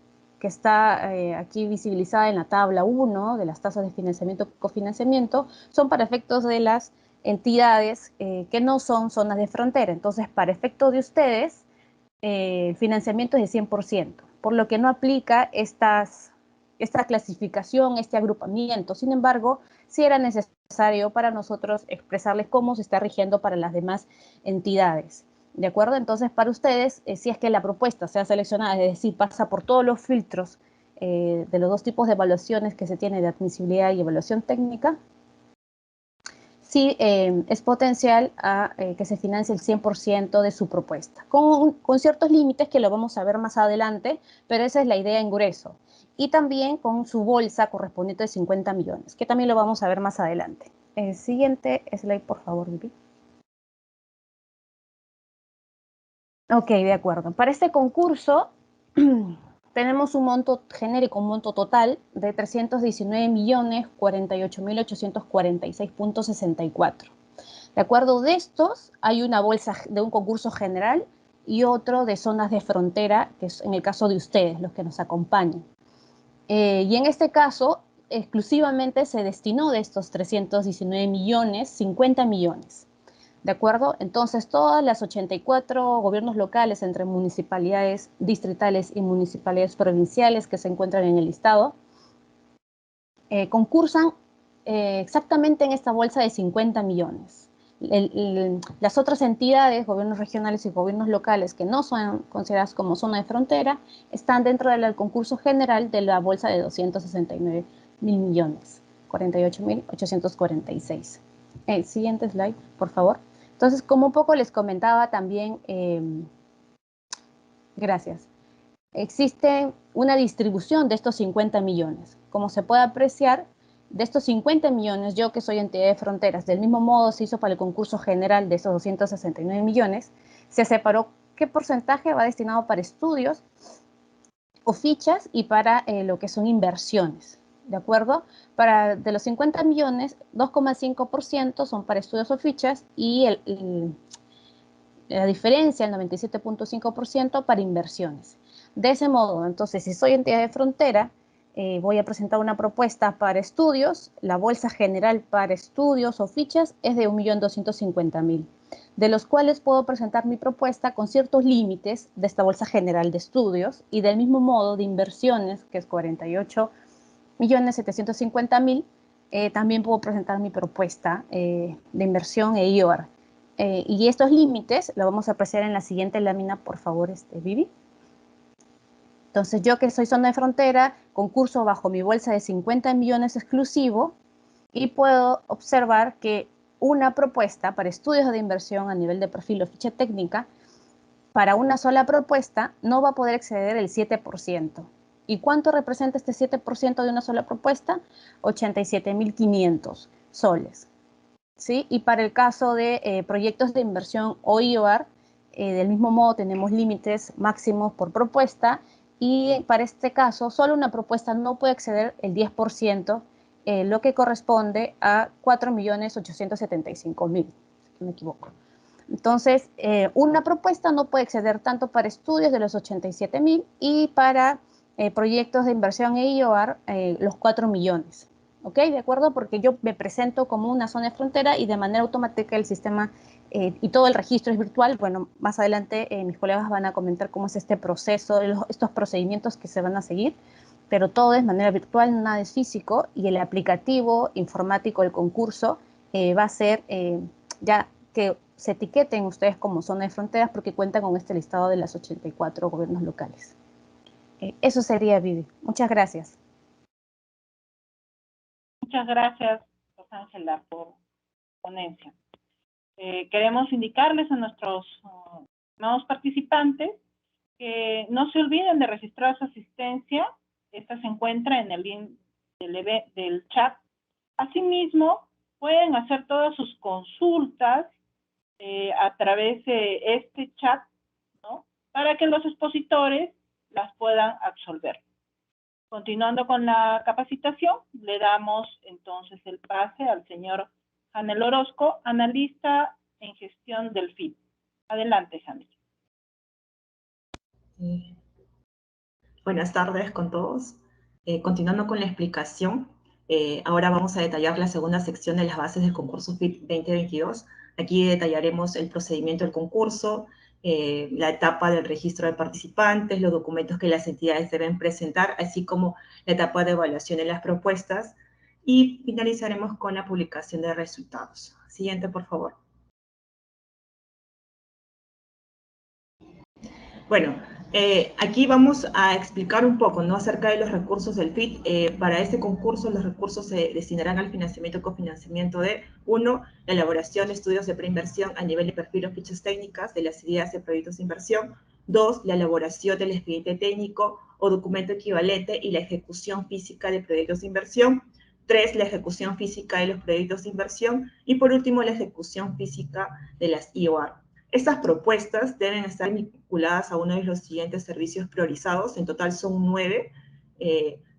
está aquí visibilizada en la tabla 1 de las tasas de financiamiento y cofinanciamiento, son para efectos de las entidades que no son zonas de frontera. Entonces, para efectos de ustedes, el financiamiento es de 100%, por lo que no aplica esta clasificación, este agrupamiento. Sin embargo, sí era necesario para nosotros expresarles cómo se está rigiendo para las demás entidades. ¿De acuerdo? Entonces, para ustedes, si es que la propuesta sea seleccionada, es decir, pasa por todos los filtros de los dos tipos de evaluaciones que se tiene, de admisibilidad y evaluación técnica, sí es potencial a que se financie el 100% de su propuesta, con ciertos límites que lo vamos a ver más adelante, pero esa es la idea en grueso. Y también con su bolsa correspondiente de 50 millones, que también lo vamos a ver más adelante. Siguiente slide, por favor, Vivi. Ok, de acuerdo. Para este concurso tenemos un monto genérico, un monto total de 319.048.846.64. De acuerdo, de estos hay una bolsa de un concurso general y otro de zonas de frontera, que es en el caso de ustedes, los que nos acompañan. Y en este caso, exclusivamente se destinó de estos 319 millones, 50 millones. ¿De acuerdo? Entonces, todas las 84 gobiernos locales, entre municipalidades distritales y municipalidades provinciales que se encuentran en el listado, concursan exactamente en esta bolsa de 50 millones. Las otras entidades, gobiernos regionales y gobiernos locales que no son consideradas como zona de frontera, están dentro del concurso general de la bolsa de 269 mil millones, 48.846. Siguiente slide, por favor. Entonces, como un poco les comentaba también, gracias, existe una distribución de estos 50 millones. Como se puede apreciar, de estos 50 millones, yo que soy entidad de fronteras, del mismo modo se hizo para el concurso general de esos 269 millones, se separó qué porcentaje va destinado para estudios o fichas y para lo que son inversiones. ¿De acuerdo? De los 50 millones, 2,5% son para estudios o fichas y la diferencia, el 97,5% para inversiones. De ese modo, entonces, si soy entidad de frontera, voy a presentar una propuesta para estudios. La bolsa general para estudios o fichas es de 1.250.000, de los cuales puedo presentar mi propuesta con ciertos límites de esta bolsa general de estudios y del mismo modo de inversiones, que es 48.750.000, también puedo presentar mi propuesta de inversión e IOR. Y estos límites lo vamos a apreciar en la siguiente lámina, por favor, Vivi. Entonces, yo que soy zona de frontera, concurso bajo mi bolsa de 50 millones exclusivo y puedo observar que una propuesta para estudios de inversión a nivel de perfil o ficha técnica, para una sola propuesta no va a poder exceder el 7%. ¿Y cuánto representa este 7% de una sola propuesta? 87.500 soles. ¿Sí? Y para el caso de proyectos de inversión o IOR, del mismo modo tenemos límites máximos por propuesta y para este caso solo una propuesta no puede exceder el 10%, lo que corresponde a 4.875.000, si no me equivoco. Entonces, una propuesta no puede exceder tanto para estudios de los 87.000 y para proyectos de inversión e IOR los 4 millones. ¿Ok? ¿De acuerdo? Porque yo me presento como una zona de frontera y de manera automática el sistema y todo el registro es virtual. Bueno, más adelante mis colegas van a comentar cómo es este proceso, estos procedimientos que se van a seguir, pero todo es de manera virtual, nada es físico, y el aplicativo informático del concurso va a ser ya que se etiqueten ustedes como zona de fronteras porque cuentan con este listado de las 84 gobiernos locales. Eso sería, Vivi. Muchas gracias. Muchas gracias, Rosángela, por ponencia. Queremos indicarles a nuestros nuevos participantes que no se olviden de registrar su asistencia. Esta se encuentra en el link del chat. Asimismo, pueden hacer todas sus consultas a través de este chat, ¿no? Para que los expositores las puedan absolver. Continuando con la capacitación, le damos entonces el pase al señor Janel Orozco, analista en gestión del FIT. Adelante, Janel. Buenas tardes con todos. Continuando con la explicación, ahora vamos a detallar la segunda sección de las bases del concurso FIT 2022. Aquí detallaremos el procedimiento del concurso, la etapa del registro de participantes, los documentos que las entidades deben presentar, así como la etapa de evaluación de las propuestas, y finalizaremos con la publicación de resultados. Siguiente, por favor. Bueno, aquí vamos a explicar un poco, ¿no?, acerca de los recursos del FIT. Para este concurso, los recursos se destinarán al financiamiento y cofinanciamiento de, 1, la elaboración de estudios de preinversión a nivel de perfil o fichas técnicas de las ideas de proyectos de inversión. 2, la elaboración del expediente técnico o documento equivalente y la ejecución física de proyectos de inversión. 3, la ejecución física de los proyectos de inversión. Y por último, la ejecución física de las IOR. Estas propuestas deben estar vinculadas a uno de los siguientes servicios priorizados. En total son 9.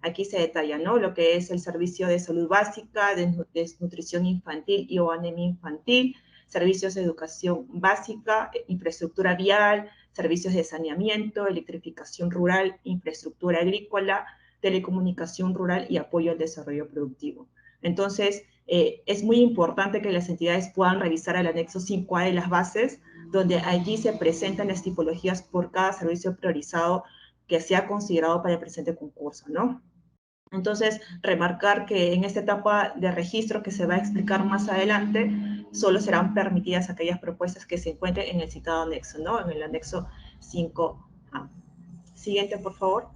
Aquí se detalla, ¿no?, lo que es el servicio de salud básica, de desnutrición infantil y o anemia infantil, servicios de educación básica, infraestructura vial, servicios de saneamiento, electrificación rural, infraestructura agrícola, telecomunicación rural y apoyo al desarrollo productivo. Entonces, es muy importante que las entidades puedan revisar el anexo 5A de las bases, donde allí se presentan las tipologías por cada servicio priorizado que sea considerado para el presente concurso, ¿no? Entonces, remarcar que en esta etapa de registro que se va a explicar más adelante, solo serán permitidas aquellas propuestas que se encuentren en el citado anexo, ¿no?, en el anexo 5A. Siguiente, por favor.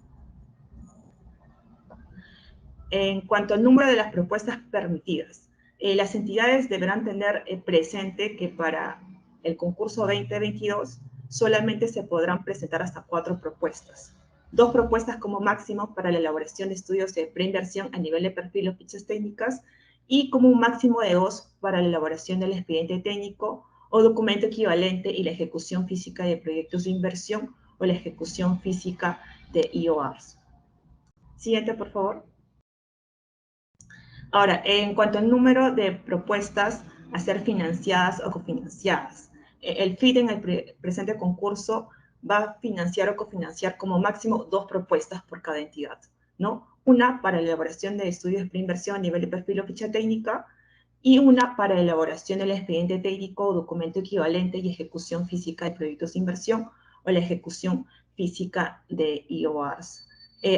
En cuanto al número de las propuestas permitidas, las entidades deberán tener presente que para el concurso 2022 solamente se podrán presentar hasta 4 propuestas. 2 propuestas como máximo para la elaboración de estudios de preinversión a nivel de perfil o fichas técnicas y como un máximo de 2 para la elaboración del expediente técnico o documento equivalente y la ejecución física de proyectos de inversión o la ejecución física de IORs. Siguiente, por favor. Ahora, en cuanto al número de propuestas a ser financiadas o cofinanciadas, el FIT en el presente concurso va a financiar o cofinanciar como máximo 2 propuestas por cada entidad, ¿no? Una para la elaboración de estudios de preinversión a nivel de perfil o ficha técnica y una para la elaboración del expediente técnico o documento equivalente y ejecución física de proyectos de inversión o la ejecución física de IORs.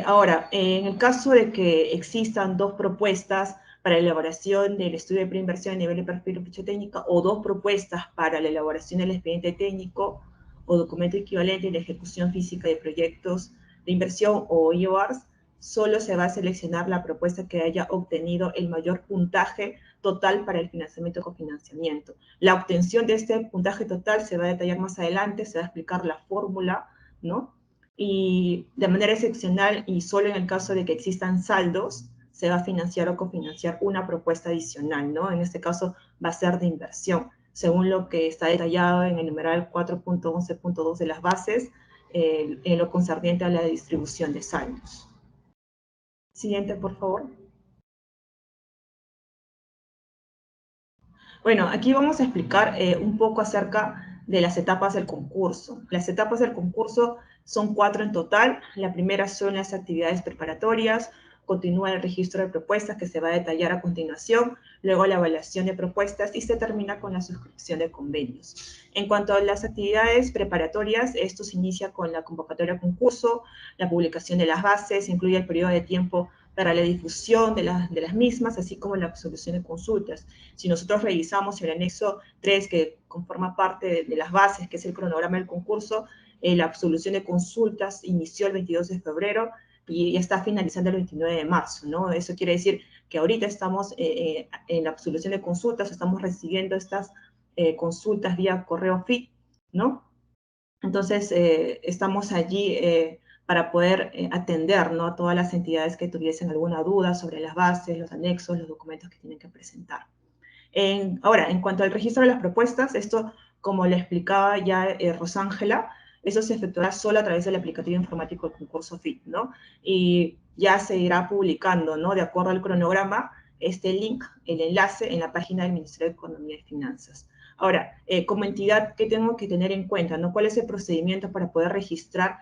Ahora, en el caso de que existan 2 propuestas para la elaboración del estudio de preinversión a nivel de perfil o ficha técnica o 2 propuestas para la elaboración del expediente técnico o documento equivalente y la ejecución física de proyectos de inversión o IORs, solo se va a seleccionar la propuesta que haya obtenido el mayor puntaje total para el financiamiento o cofinanciamiento. La obtención de este puntaje total se va a detallar más adelante, se va a explicar la fórmula, ¿no? Y de manera excepcional y solo en el caso de que existan saldos, se va a financiar o cofinanciar una propuesta adicional, ¿no? En este caso va a ser de inversión, según lo que está detallado en el numeral 4.11.2 de las bases, en lo concerniente a la distribución de saldos. Siguiente, por favor. Bueno, aquí vamos a explicar un poco acerca de las etapas del concurso. Las etapas del concurso son 4 en total. La primera son las actividades preparatorias, continúa el registro de propuestas que se va a detallar a continuación, luego la evaluación de propuestas y se termina con la suscripción de convenios. En cuanto a las actividades preparatorias, esto se inicia con la convocatoria a concurso, la publicación de las bases, incluye el periodo de tiempo para la difusión de las mismas, así como la absolución de consultas. Si nosotros revisamos el anexo 3, que conforma parte de las bases, que es el cronograma del concurso, la absolución de consultas inició el 22 de febrero y ya está finalizando el 29 de marzo, ¿no? Eso quiere decir que ahorita estamos en la absolución de consultas, estamos recibiendo estas consultas vía correo FIT, ¿no? Entonces, estamos allí para poder atender, ¿no?, a todas las entidades que tuviesen alguna duda sobre las bases, los anexos, los documentos que tienen que presentar. Ahora, en cuanto al registro de las propuestas, esto, como le explicaba ya Rosángela, eso se efectuará solo a través del aplicativo informático del concurso FIT, ¿no? Y ya se irá publicando, ¿no?, de acuerdo al cronograma, este link, el enlace en la página del Ministerio de Economía y Finanzas. Ahora, como entidad, ¿qué tengo que tener en cuenta, no? ¿Cuál es el procedimiento para poder registrar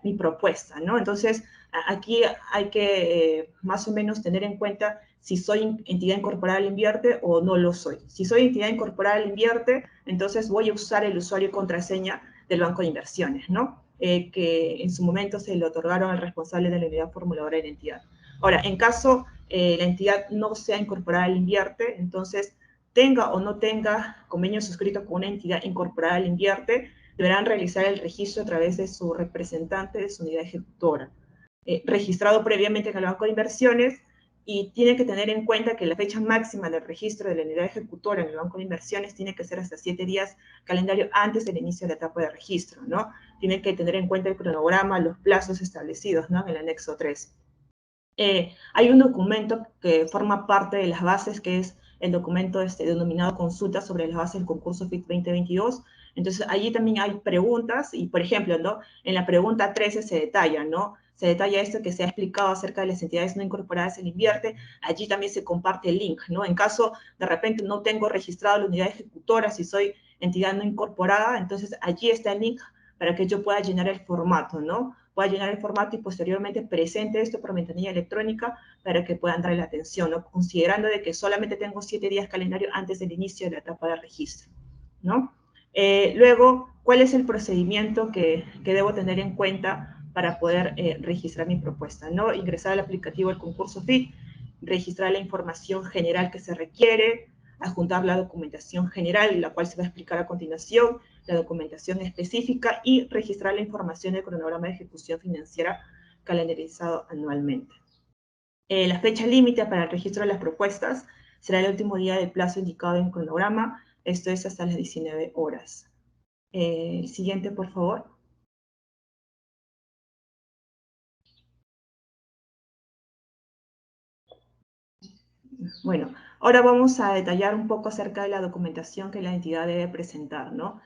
mi propuesta, ¿no? Entonces, aquí hay que más o menos tener en cuenta si soy entidad incorporada al Invierte o no lo soy. Si soy entidad incorporada al Invierte, entonces voy a usar el usuario y contraseña del Banco de Inversiones, ¿no? Que en su momento se le otorgaron al responsable de la unidad formuladora de la entidad. Ahora, en caso la entidad no sea incorporada al Invierte, entonces tenga o no tenga convenio suscrito con una entidad incorporada al Invierte, deberán realizar el registro a través de su representante de su unidad ejecutora, registrado previamente en el Banco de Inversiones, y tienen que tener en cuenta que la fecha máxima del registro de la unidad ejecutora en el Banco de Inversiones tiene que ser hasta 7 días calendario antes del inicio de la etapa de registro, ¿no? Tienen que tener en cuenta el cronograma, los plazos establecidos, ¿no?, en el anexo 3. Hay un documento que forma parte de las bases, que es el documento denominado Consulta sobre las bases del concurso FIT 2022. Entonces, allí también hay preguntas, y por ejemplo, ¿no?, en la pregunta 13 se detalla, ¿no?, se detalla esto que se ha explicado acerca de las entidades no incorporadas en Invierte. Allí también se comparte el link, ¿no? En caso de repente no tengo registrado la unidad ejecutora, si soy entidad no incorporada, entonces allí está el link para que yo pueda llenar el formato, ¿no? Pueda llenar el formato y posteriormente presente esto por ventanilla electrónica para que puedan darle la atención, ¿no?, considerando de que solamente tengo 7 días calendario antes del inicio de la etapa de registro, ¿no? Luego, ¿cuál es el procedimiento que debo tener en cuenta para poder registrar mi propuesta, ¿no? Ingresar al aplicativo del concurso FIT, registrar la información general que se requiere, adjuntar la documentación general, la cual se va a explicar a continuación, la documentación específica, y registrar la información del cronograma de ejecución financiera calendarizado anualmente. La fecha límite para el registro de las propuestas será el último día del plazo indicado en el cronograma, esto es hasta las 19 horas. Siguiente, por favor. Bueno, ahora vamos a detallar un poco acerca de la documentación que la entidad debe presentar, ¿no?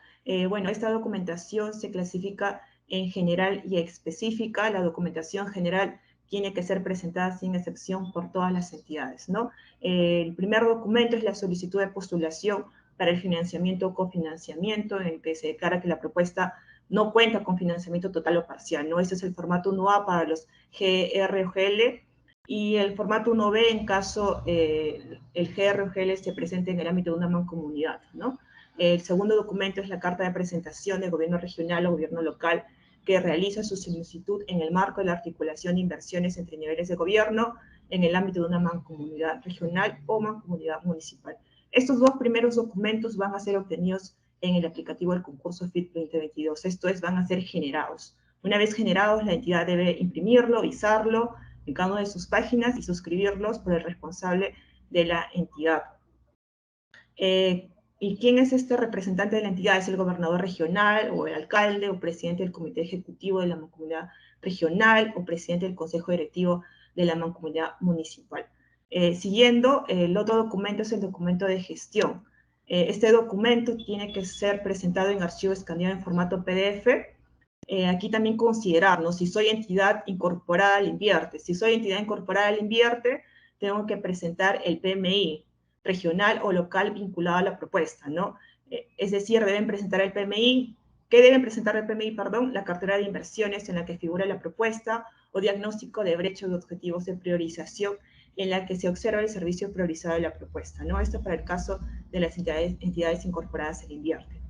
Bueno, esta documentación se clasifica en general y específica. La documentación general tiene que ser presentada sin excepción por todas las entidades, ¿no? El primer documento es la solicitud de postulación para el financiamiento o cofinanciamiento, en el que se declara que la propuesta no cuenta con financiamiento total o parcial, ¿no? Este es el formato 1A para los GR o GL, y el formato 1B en caso el GR o GL se presente en el ámbito de una mancomunidad, ¿no? El segundo documento es la carta de presentación del gobierno regional o gobierno local que realiza su solicitud en el marco de la articulación de inversiones entre niveles de gobierno en el ámbito de una mancomunidad regional o mancomunidad municipal. Estos dos primeros documentos van a ser obtenidos en el aplicativo del concurso FIT 2022, esto es, van a ser generados. Una vez generados, la entidad debe imprimirlo, izarlo en cada una de sus páginas y suscribirlos por el responsable de la entidad. ¿Y quién es este representante de la entidad? Es el gobernador regional, o el alcalde, o presidente del comité ejecutivo de la mancomunidad regional, o presidente del consejo directivo de la mancomunidad municipal. Siguiendo, el otro documento es el documento de gestión. Este documento tiene que ser presentado en archivo escaneado en formato PDF. Aquí también considerar, ¿no?, si soy entidad incorporada al Invierte. Si soy entidad incorporada al Invierte, tengo que presentar el PMI regional o local vinculado a la propuesta, ¿no? Es decir, deben presentar el PMI. ¿Qué deben presentar el PMI, perdón? La cartera de inversiones en la que figura la propuesta, o diagnóstico de brecha de objetivos de priorización en la que se observa el servicio priorizado de la propuesta, ¿no? Esto para el caso de las entidades incorporadas al Invierte.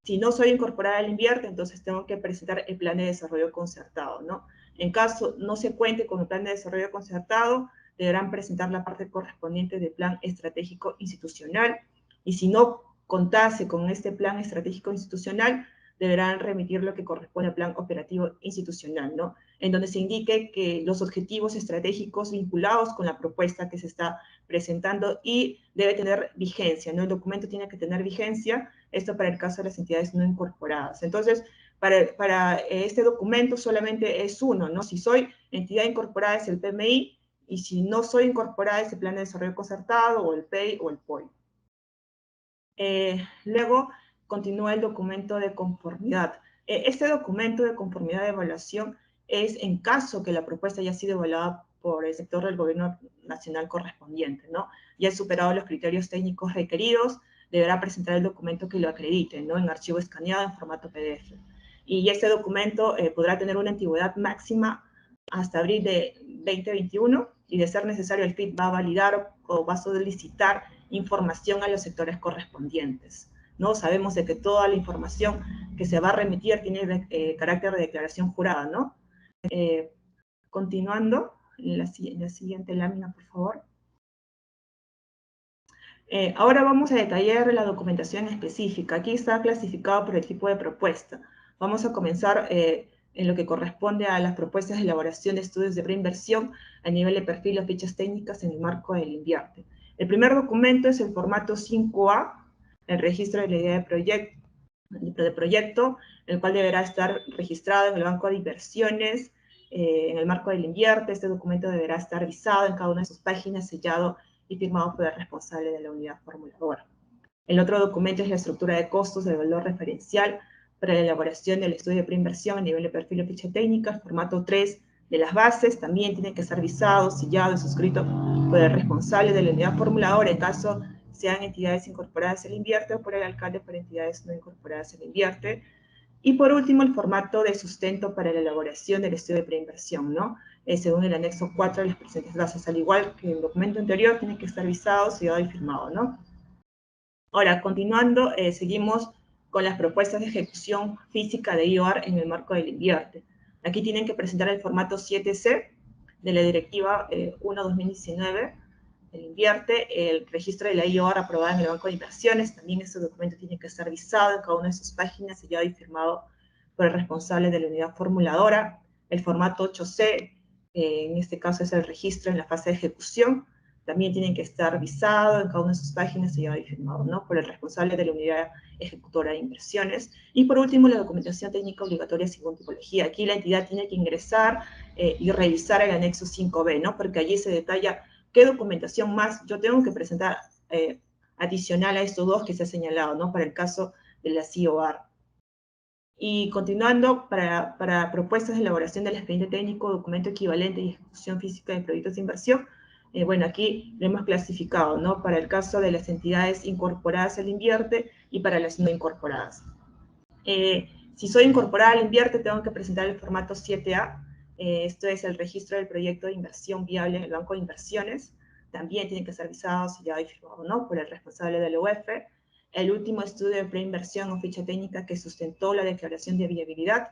Si no soy incorporada al Invierte, entonces tengo que presentar el plan de desarrollo concertado, ¿no? En caso no se cuente con el plan de desarrollo concertado, deberán presentar la parte correspondiente del plan estratégico institucional, y si no contase con este plan estratégico institucional, deberán remitir lo que corresponde al plan operativo institucional, ¿no? En donde se indique que los objetivos estratégicos vinculados con la propuesta que se está presentando y debe tener vigencia, ¿no? El documento tiene que tener vigencia, esto para el caso de las entidades no incorporadas. Entonces, para este documento solamente es uno, ¿no? Si soy entidad incorporada es el PMI, y si no soy incorporada es el Plan de Desarrollo Concertado, o el PEI, o el POI. Luego, continúa el documento de conformidad. Este documento de conformidad de evaluación es en caso que la propuesta haya sido evaluada por el sector del gobierno nacional correspondiente, ¿no? Ya ha superado los criterios técnicos requeridos, deberá presentar el documento que lo acredite, ¿no? En archivo escaneado en formato PDF. Y este documento podrá tener una antigüedad máxima hasta abril de 2021, y de ser necesario el FIT va a validar o va a solicitar información a los sectores correspondientes, ¿no? Sabemos de que toda la información que se va a remitir tiene carácter de declaración jurada, ¿no? Continuando, en la siguiente lámina, por favor. Ahora vamos a detallar la documentación específica. Aquí está clasificado por el tipo de propuesta. Vamos a comenzar en lo que corresponde a las propuestas de elaboración de estudios de preinversión a nivel de perfil o fichas técnicas en el marco del INVIARTE. El primer documento es el formato 5A, el registro de la idea de proyecto, el cual deberá estar registrado en el banco de inversiones, en el marco del INVIARTE. Este documento deberá estar visado en cada una de sus páginas, sellado y firmado por el responsable de la unidad formuladora. El otro documento es la estructura de costos del valor referencial para la elaboración del estudio de preinversión a nivel de perfil o ficha técnica, el formato 3 de las bases. También tiene que estar visado, sellado y suscrito por el responsable de la unidad formuladora, en caso sean entidades incorporadas al INVIARTE, o por el alcalde para entidades no incorporadas al INVIARTE. Y por último, el formato de sustento para la elaboración del estudio de preinversión, ¿no? Según el anexo 4 de las presentes bases, al igual que el documento anterior, tiene que estar visado, sellado y firmado, ¿no? Ahora, continuando, seguimos con las propuestas de ejecución física de IOAR en el marco del INVIARTE. Aquí tienen que presentar el formato 7C de la Directiva 1/2019 del INVIARTE, el registro de la IOAR aprobada en el Banco de Inversiones. También este documento tiene que estar visado en cada una de sus páginas, sellado y firmado por el responsable de la unidad formuladora. El formato 8C, en este caso es el registro en la fase de ejecución. También tienen que estar visado en cada una de sus páginas, sellado y firmado, ¿no? Por el responsable de la unidad ejecutora de inversiones. Y por último, la documentación técnica obligatoria según tipología. Aquí la entidad tiene que ingresar y revisar el anexo 5B, ¿no? Porque allí se detalla qué documentación más yo tengo que presentar adicional a estos dos que se ha señalado, ¿no? Para el caso de la CIOAR. Y continuando, para propuestas de elaboración del expediente técnico, documento equivalente y ejecución física de proyectos de inversión, bueno, aquí lo hemos clasificado, ¿no? Para el caso de las entidades incorporadas al INVIARTE y para las no incorporadas. Si soy incorporada al INVIARTE, tengo que presentar el formato 7A. Esto es el registro del proyecto de inversión viable en el Banco de Inversiones. También tiene que ser visado, sellado y firmado, ¿no? Por el responsable de la UEF. El último estudio de preinversión o ficha técnica que sustentó la declaración de viabilidad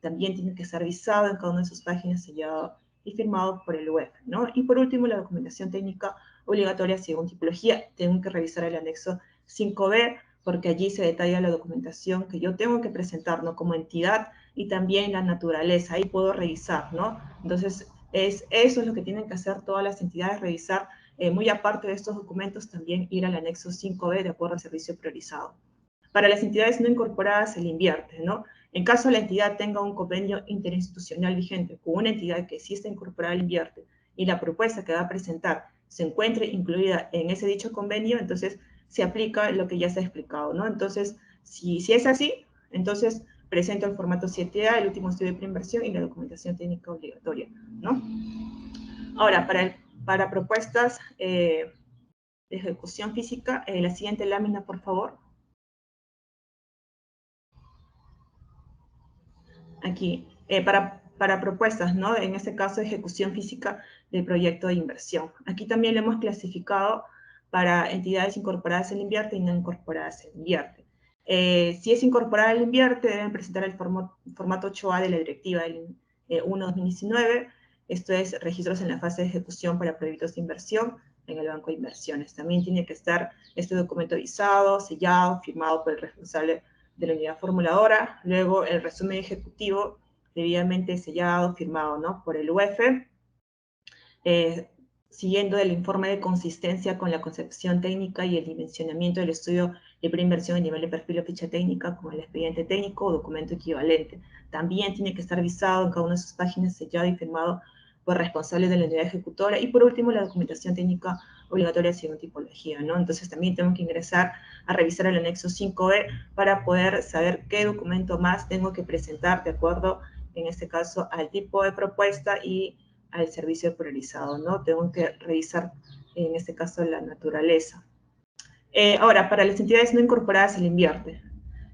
también tiene que ser visado en cada una de sus páginas, sellado y firmado por el UEF, ¿no? Y por último, la documentación técnica obligatoria según tipología. Tengo que revisar el anexo 5B, porque allí se detalla la documentación que yo tengo que presentar, ¿no? Como entidad, y también la naturaleza. Ahí puedo revisar, ¿no? Entonces, eso es lo que tienen que hacer todas las entidades, revisar. Muy aparte de estos documentos, también ir al anexo 5B de acuerdo al servicio priorizado. Para las entidades no incorporadas, el INVIARTE, ¿no? En caso la entidad tenga un convenio interinstitucional vigente con una entidad que sí está incorporada al INVIARTE y la propuesta que va a presentar se encuentre incluida en ese dicho convenio, entonces se aplica lo que ya se ha explicado, ¿no? Entonces, si es así, entonces presento el formato 7A, el último estudio de preinversión y la documentación técnica obligatoria, ¿no? Ahora, para propuestas de ejecución física, la siguiente lámina, por favor. Aquí, para propuestas, ¿no? En este caso, ejecución física del proyecto de inversión. Aquí también lo hemos clasificado para entidades incorporadas al INVIARTE y no incorporadas al INVIARTE. Si es incorporada al INVIARTE, deben presentar el formato 8A de la directiva 1/2019. Esto es registros en la fase de ejecución para proyectos de inversión en el Banco de Inversiones. También tiene que estar este documento visado, sellado, firmado por el responsable de la unidad formuladora. Luego el resumen ejecutivo debidamente sellado, firmado, ¿no?, por el UF. Siguiendo el informe de consistencia con la concepción técnica y el dimensionamiento del estudio de preinversión a nivel de perfil o ficha técnica, como el expediente técnico o documento equivalente. También tiene que estar visado en cada una de sus páginas, sellado y firmado por responsables de la unidad ejecutora. Y por último, la documentación técnica obligatoria según tipología, ¿no? Entonces también tengo que ingresar a revisar el anexo 5E para poder saber qué documento más tengo que presentar de acuerdo, en este caso, al tipo de propuesta y al servicio priorizado, ¿no? Tengo que revisar, en este caso, la naturaleza. Ahora, para las entidades no incorporadas se le invierte.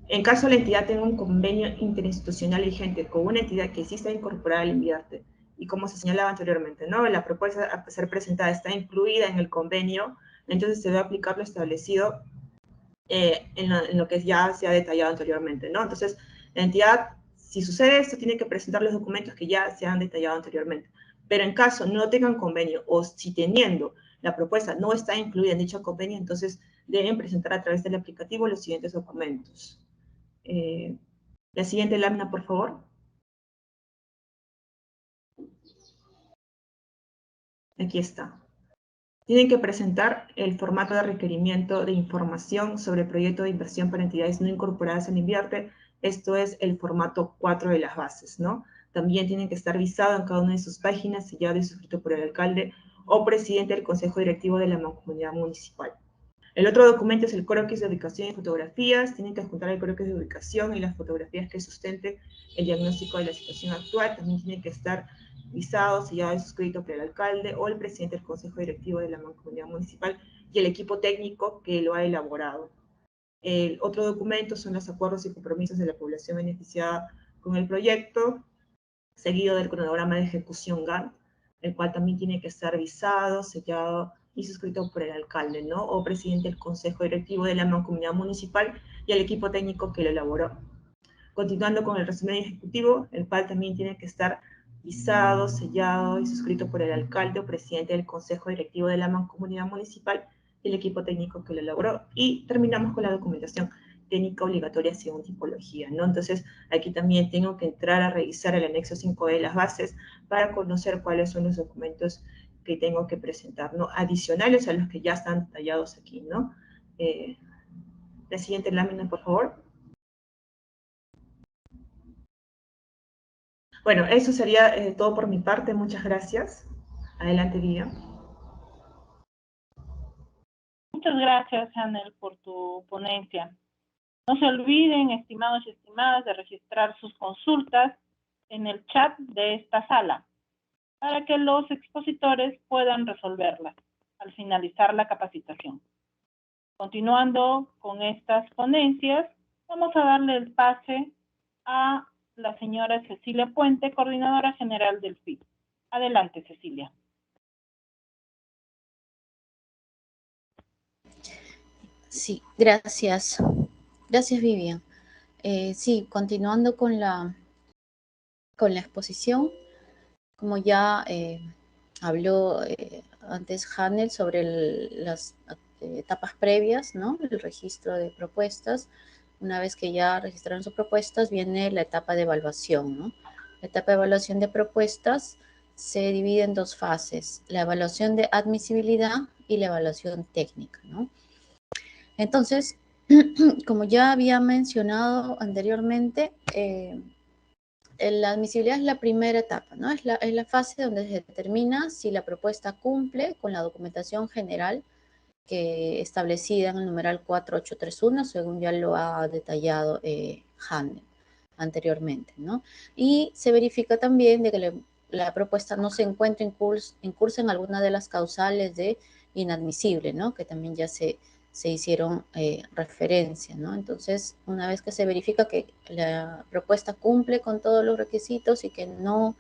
En caso la entidad tenga un convenio interinstitucional vigente con una entidad que sí está incorporada al invierte, y como se señalaba anteriormente, ¿no?, la propuesta a ser presentada está incluida en el convenio, entonces se debe aplicar lo establecido en lo que ya se ha detallado anteriormente, ¿no? Entonces, la entidad, si sucede esto, tiene que presentar los documentos que ya se han detallado anteriormente. Pero en caso no tengan convenio, o si teniendo la propuesta no está incluida en dicho convenio, entonces deben presentar a través del aplicativo los siguientes documentos. La siguiente lámina, por favor. Aquí está. Tienen que presentar el formato de requerimiento de información sobre el proyecto de inversión para entidades no incorporadas en Invierte. Esto es el formato 4 de las bases, ¿no? También tienen que estar visado en cada una de sus páginas, sellado y suscrito por el alcalde o presidente del Consejo Directivo de la Mancomunidad Municipal. El otro documento es el croquis de ubicación y fotografías. Tienen que adjuntar el croquis de ubicación y las fotografías que sustenten el diagnóstico de la situación actual. También tiene que estar visado, sellado y suscrito por el alcalde o el presidente del Consejo Directivo de la Mancomunidad Municipal y el equipo técnico que lo ha elaborado. El otro documento son los acuerdos y compromisos de la población beneficiada con el proyecto, seguido del cronograma de ejecución GAN, el cual también tiene que estar visado, sellado y suscrito por el alcalde, ¿no?, o presidente del Consejo Directivo de la Mancomunidad Municipal y el equipo técnico que lo elaboró. Continuando con el resumen ejecutivo, el cual también tiene que estar visado, sellado y suscrito por el alcalde o presidente del Consejo Directivo de la Mancomunidad Municipal y el equipo técnico que lo elaboró. Y terminamos con la documentación técnica obligatoria según tipología, ¿no? Entonces, aquí también tengo que entrar a revisar el anexo 5 de las bases para conocer cuáles son los documentos que tengo que presentar, ¿no?, adicionales a los que ya están detallados aquí, ¿no? La siguiente lámina, por favor. Bueno, eso sería todo por mi parte. Muchas gracias. Adelante, Vivian. Muchas gracias, Chanel, por tu ponencia. No se olviden, estimados y estimadas, de registrar sus consultas en el chat de esta sala para que los expositores puedan resolverlas al finalizar la capacitación. Continuando con estas ponencias, vamos a darle el pase a la señora Cecilia Puente, coordinadora general del FIT. Adelante, Cecilia. Sí, gracias. Gracias, Vivian. Sí, continuando con la exposición, como ya habló antes Hanel sobre las etapas previas, ¿no?, el registro de propuestas. Una vez que ya registraron sus propuestas, viene la etapa de evaluación, ¿no? La etapa de evaluación de propuestas se divide en dos fases: la evaluación de admisibilidad y la evaluación técnica, ¿no? Entonces, como ya había mencionado anteriormente, la admisibilidad es la primera etapa, ¿no? Es la fase donde se determina si la propuesta cumple con la documentación general que establecida en el numeral 4831, según ya lo ha detallado Hanel anteriormente, ¿no? Y se verifica también de que la propuesta no se encuentra en curso en alguna de las causales de inadmisible, ¿no?, que también ya se hicieron referencia, ¿no? Entonces, una vez que se verifica que la propuesta cumple con todos los requisitos y que no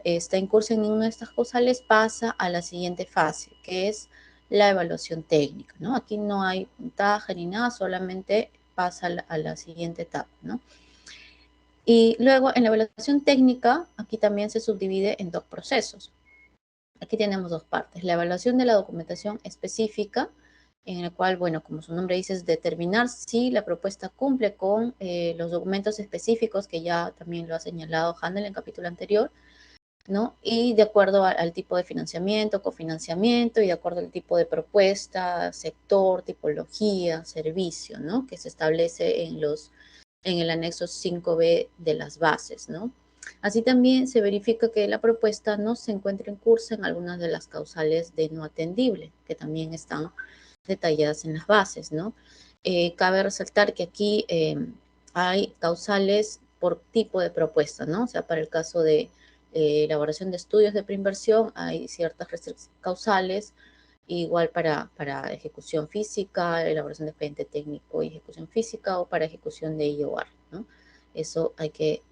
está en curso en ninguna de estas causales, pasa a la siguiente fase, que es la evaluación técnica, ¿no? Aquí no hay puntaje ni nada, solamente pasa a la siguiente etapa, ¿no? Y luego en la evaluación técnica, aquí también se subdivide en dos procesos. Aquí tenemos dos partes. La evaluación de la documentación específica, en el cual, bueno, como su nombre dice, es determinar si la propuesta cumple con los documentos específicos, que ya también lo ha señalado Handel en el capítulo anterior, ¿no? Y de acuerdo al tipo de financiamiento, cofinanciamiento, y de acuerdo al tipo de propuesta, sector, tipología, servicio, ¿no? Que se establece en el anexo 5B de las bases, ¿no? Así también se verifica que la propuesta no se encuentra en curso en algunas de las causales de no atendible, que también están detalladas en las bases, ¿no? Cabe resaltar que aquí hay causales por tipo de propuesta, ¿no? O sea, para el caso de elaboración de estudios de preinversión hay ciertas causales, igual para ejecución física, elaboración de expediente técnico y ejecución física, o para ejecución de IOR, ¿no? Eso hay que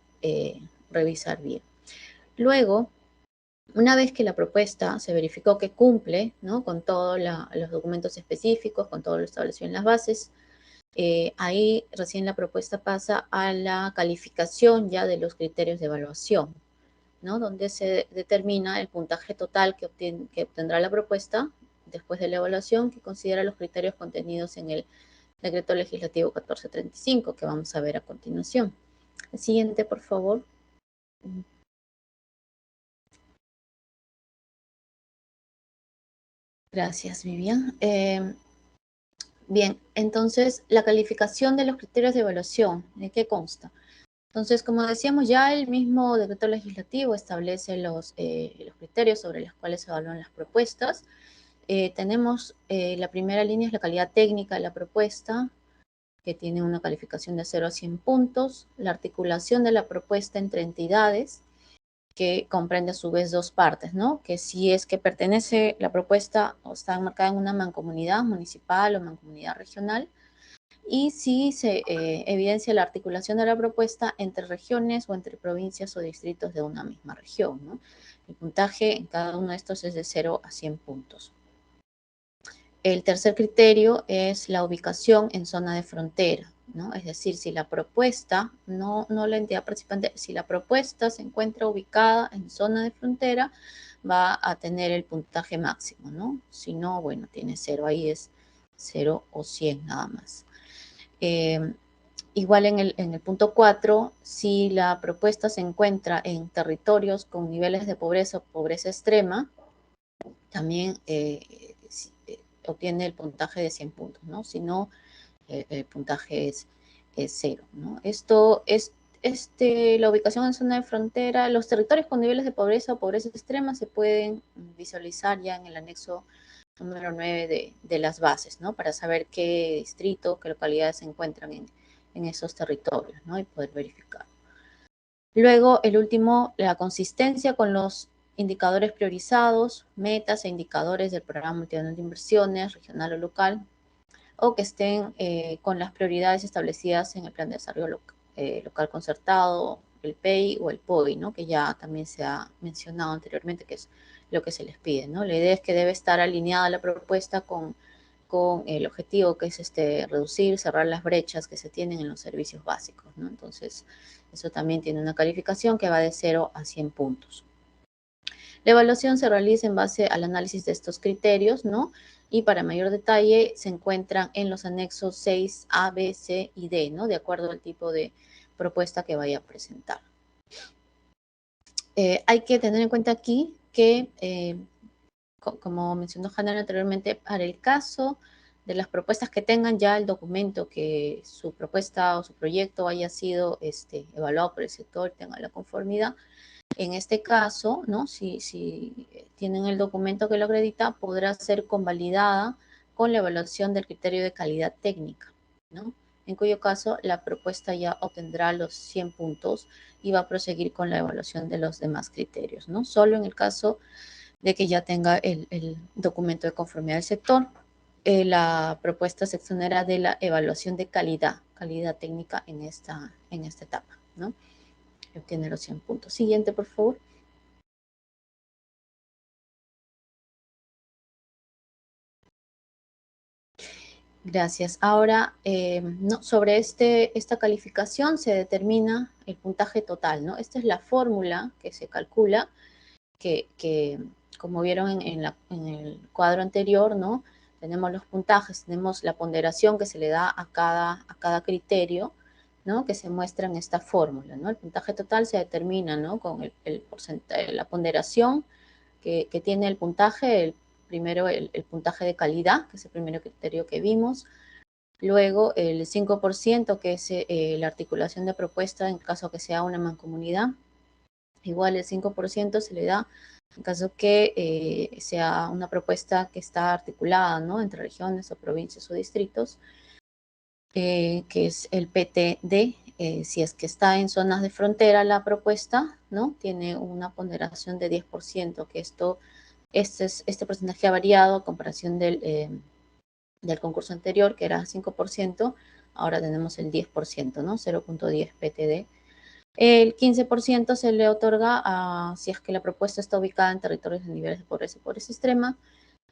revisar bien. Luego, una vez que la propuesta se verificó que cumple, ¿no?, con todos los documentos específicos, con todo lo establecido en las bases, ahí recién la propuesta pasa a la calificación ya de los criterios de evaluación, ¿no?, donde se determina el puntaje total que obtendrá la propuesta después de la evaluación, que considera los criterios contenidos en el Decreto Legislativo 1435, que vamos a ver a continuación. El siguiente, por favor. Gracias, Vivian. Bien, entonces, la calificación de los criterios de evaluación, ¿de qué consta? Entonces, como decíamos, ya el mismo decreto legislativo establece los criterios sobre los cuales se evalúan las propuestas. Tenemos la primera línea, es la calidad técnica de la propuesta, que tiene una calificación de 0 a 100 puntos. La articulación de la propuesta entre entidades, que comprende a su vez dos partes, ¿no? Que si es que pertenece la propuesta o está enmarcada en una mancomunidad municipal o mancomunidad regional, y si se evidencia la articulación de la propuesta entre regiones o entre provincias o distritos de una misma región, ¿no? El puntaje en cada uno de estos es de 0 a 100 puntos. El tercer criterio es la ubicación en zona de frontera, ¿no? Es decir, si la propuesta, no la entidad participante, si la propuesta se encuentra ubicada en zona de frontera, va a tener el puntaje máximo, ¿no? Si no, bueno, tiene 0, ahí es 0 o 100 nada más. Igual en el punto 4, si la propuesta se encuentra en territorios con niveles de pobreza o pobreza extrema, también obtiene el puntaje de 100 puntos, ¿no? Si no, el puntaje es 0, ¿no? Esto es la ubicación en zona de frontera. Los territorios con niveles de pobreza o pobreza extrema se pueden visualizar ya en el anexo número 9 de las bases, ¿no? Para saber qué distrito, qué localidades se encuentran en esos territorios, ¿no? Y poder verificar. Luego, el último, la consistencia con los indicadores priorizados, metas e indicadores del programa multianual de inversiones, regional o local, o que estén con las prioridades establecidas en el Plan de Desarrollo Local Concertado, el PEI o el POI, ¿no? Que ya también se ha mencionado anteriormente, que es lo que se les pide, ¿no? La idea es que debe estar alineada la propuesta con el objetivo, que es reducir, cerrar las brechas que se tienen en los servicios básicos, ¿no? Entonces, eso también tiene una calificación que va de 0 a 100 puntos. La evaluación se realiza en base al análisis de estos criterios, ¿no? Y para mayor detalle se encuentran en los anexos 6, A, B, C y D, ¿no? De acuerdo al tipo de propuesta que vaya a presentar. Hay que tener en cuenta aquí que, como mencionó Hannah anteriormente, para el caso de las propuestas que tengan ya el documento, que su propuesta o su proyecto haya sido evaluado por el sector, tenga la conformidad, en este caso, ¿no? Si tienen el documento que lo acredita, podrá ser convalidada con la evaluación del criterio de calidad técnica, ¿no? En cuyo caso la propuesta ya obtendrá los 100 puntos y va a proseguir con la evaluación de los demás criterios, ¿no? Solo en el caso de que ya tenga el documento de conformidad del sector, la propuesta se exonera de la evaluación de calidad técnica en esta etapa, ¿no? Obtiene los 100 puntos. Siguiente, por favor. Gracias. Ahora, sobre esta calificación se determina el puntaje total, ¿no? Esta es la fórmula que se calcula, que como vieron en el cuadro anterior, ¿no? Tenemos los puntajes, tenemos la ponderación que se le da a cada criterio, ¿no? Que se muestra en esta fórmula, ¿no? El puntaje total se determina, ¿no? Con el porcentaje, la ponderación que tiene el puntaje, primero el puntaje de calidad, que es el primer criterio que vimos. Luego el 5%, que es la articulación de propuesta en caso que sea una mancomunidad. Igual el 5% se le da en caso que sea una propuesta que está articulada, ¿no? Entre regiones o provincias o distritos, que es el PTD. Si es que está en zonas de frontera la propuesta, ¿no? Tiene una ponderación de 10%, que este porcentaje ha variado a comparación del concurso anterior, que era 5%, ahora tenemos el 10%, ¿no? 0.10 PTD. El 15% se le otorga si es que la propuesta está ubicada en territorios de niveles de pobreza y pobreza extrema,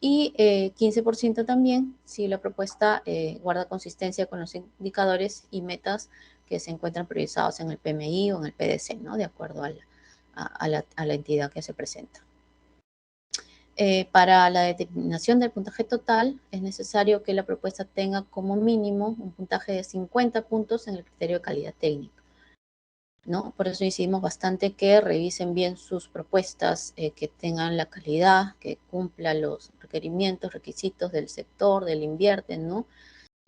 y 15% también si la propuesta guarda consistencia con los indicadores y metas que se encuentran priorizados en el PMI o en el PDC, ¿no? De acuerdo a la entidad que se presenta. Para la determinación del puntaje total, es necesario que la propuesta tenga como mínimo un puntaje de 50 puntos en el criterio de calidad técnica, ¿no? Por eso decidimos bastante que revisen bien sus propuestas, que tengan la calidad, que cumpla los requerimientos, requisitos del sector, del invierte, ¿no?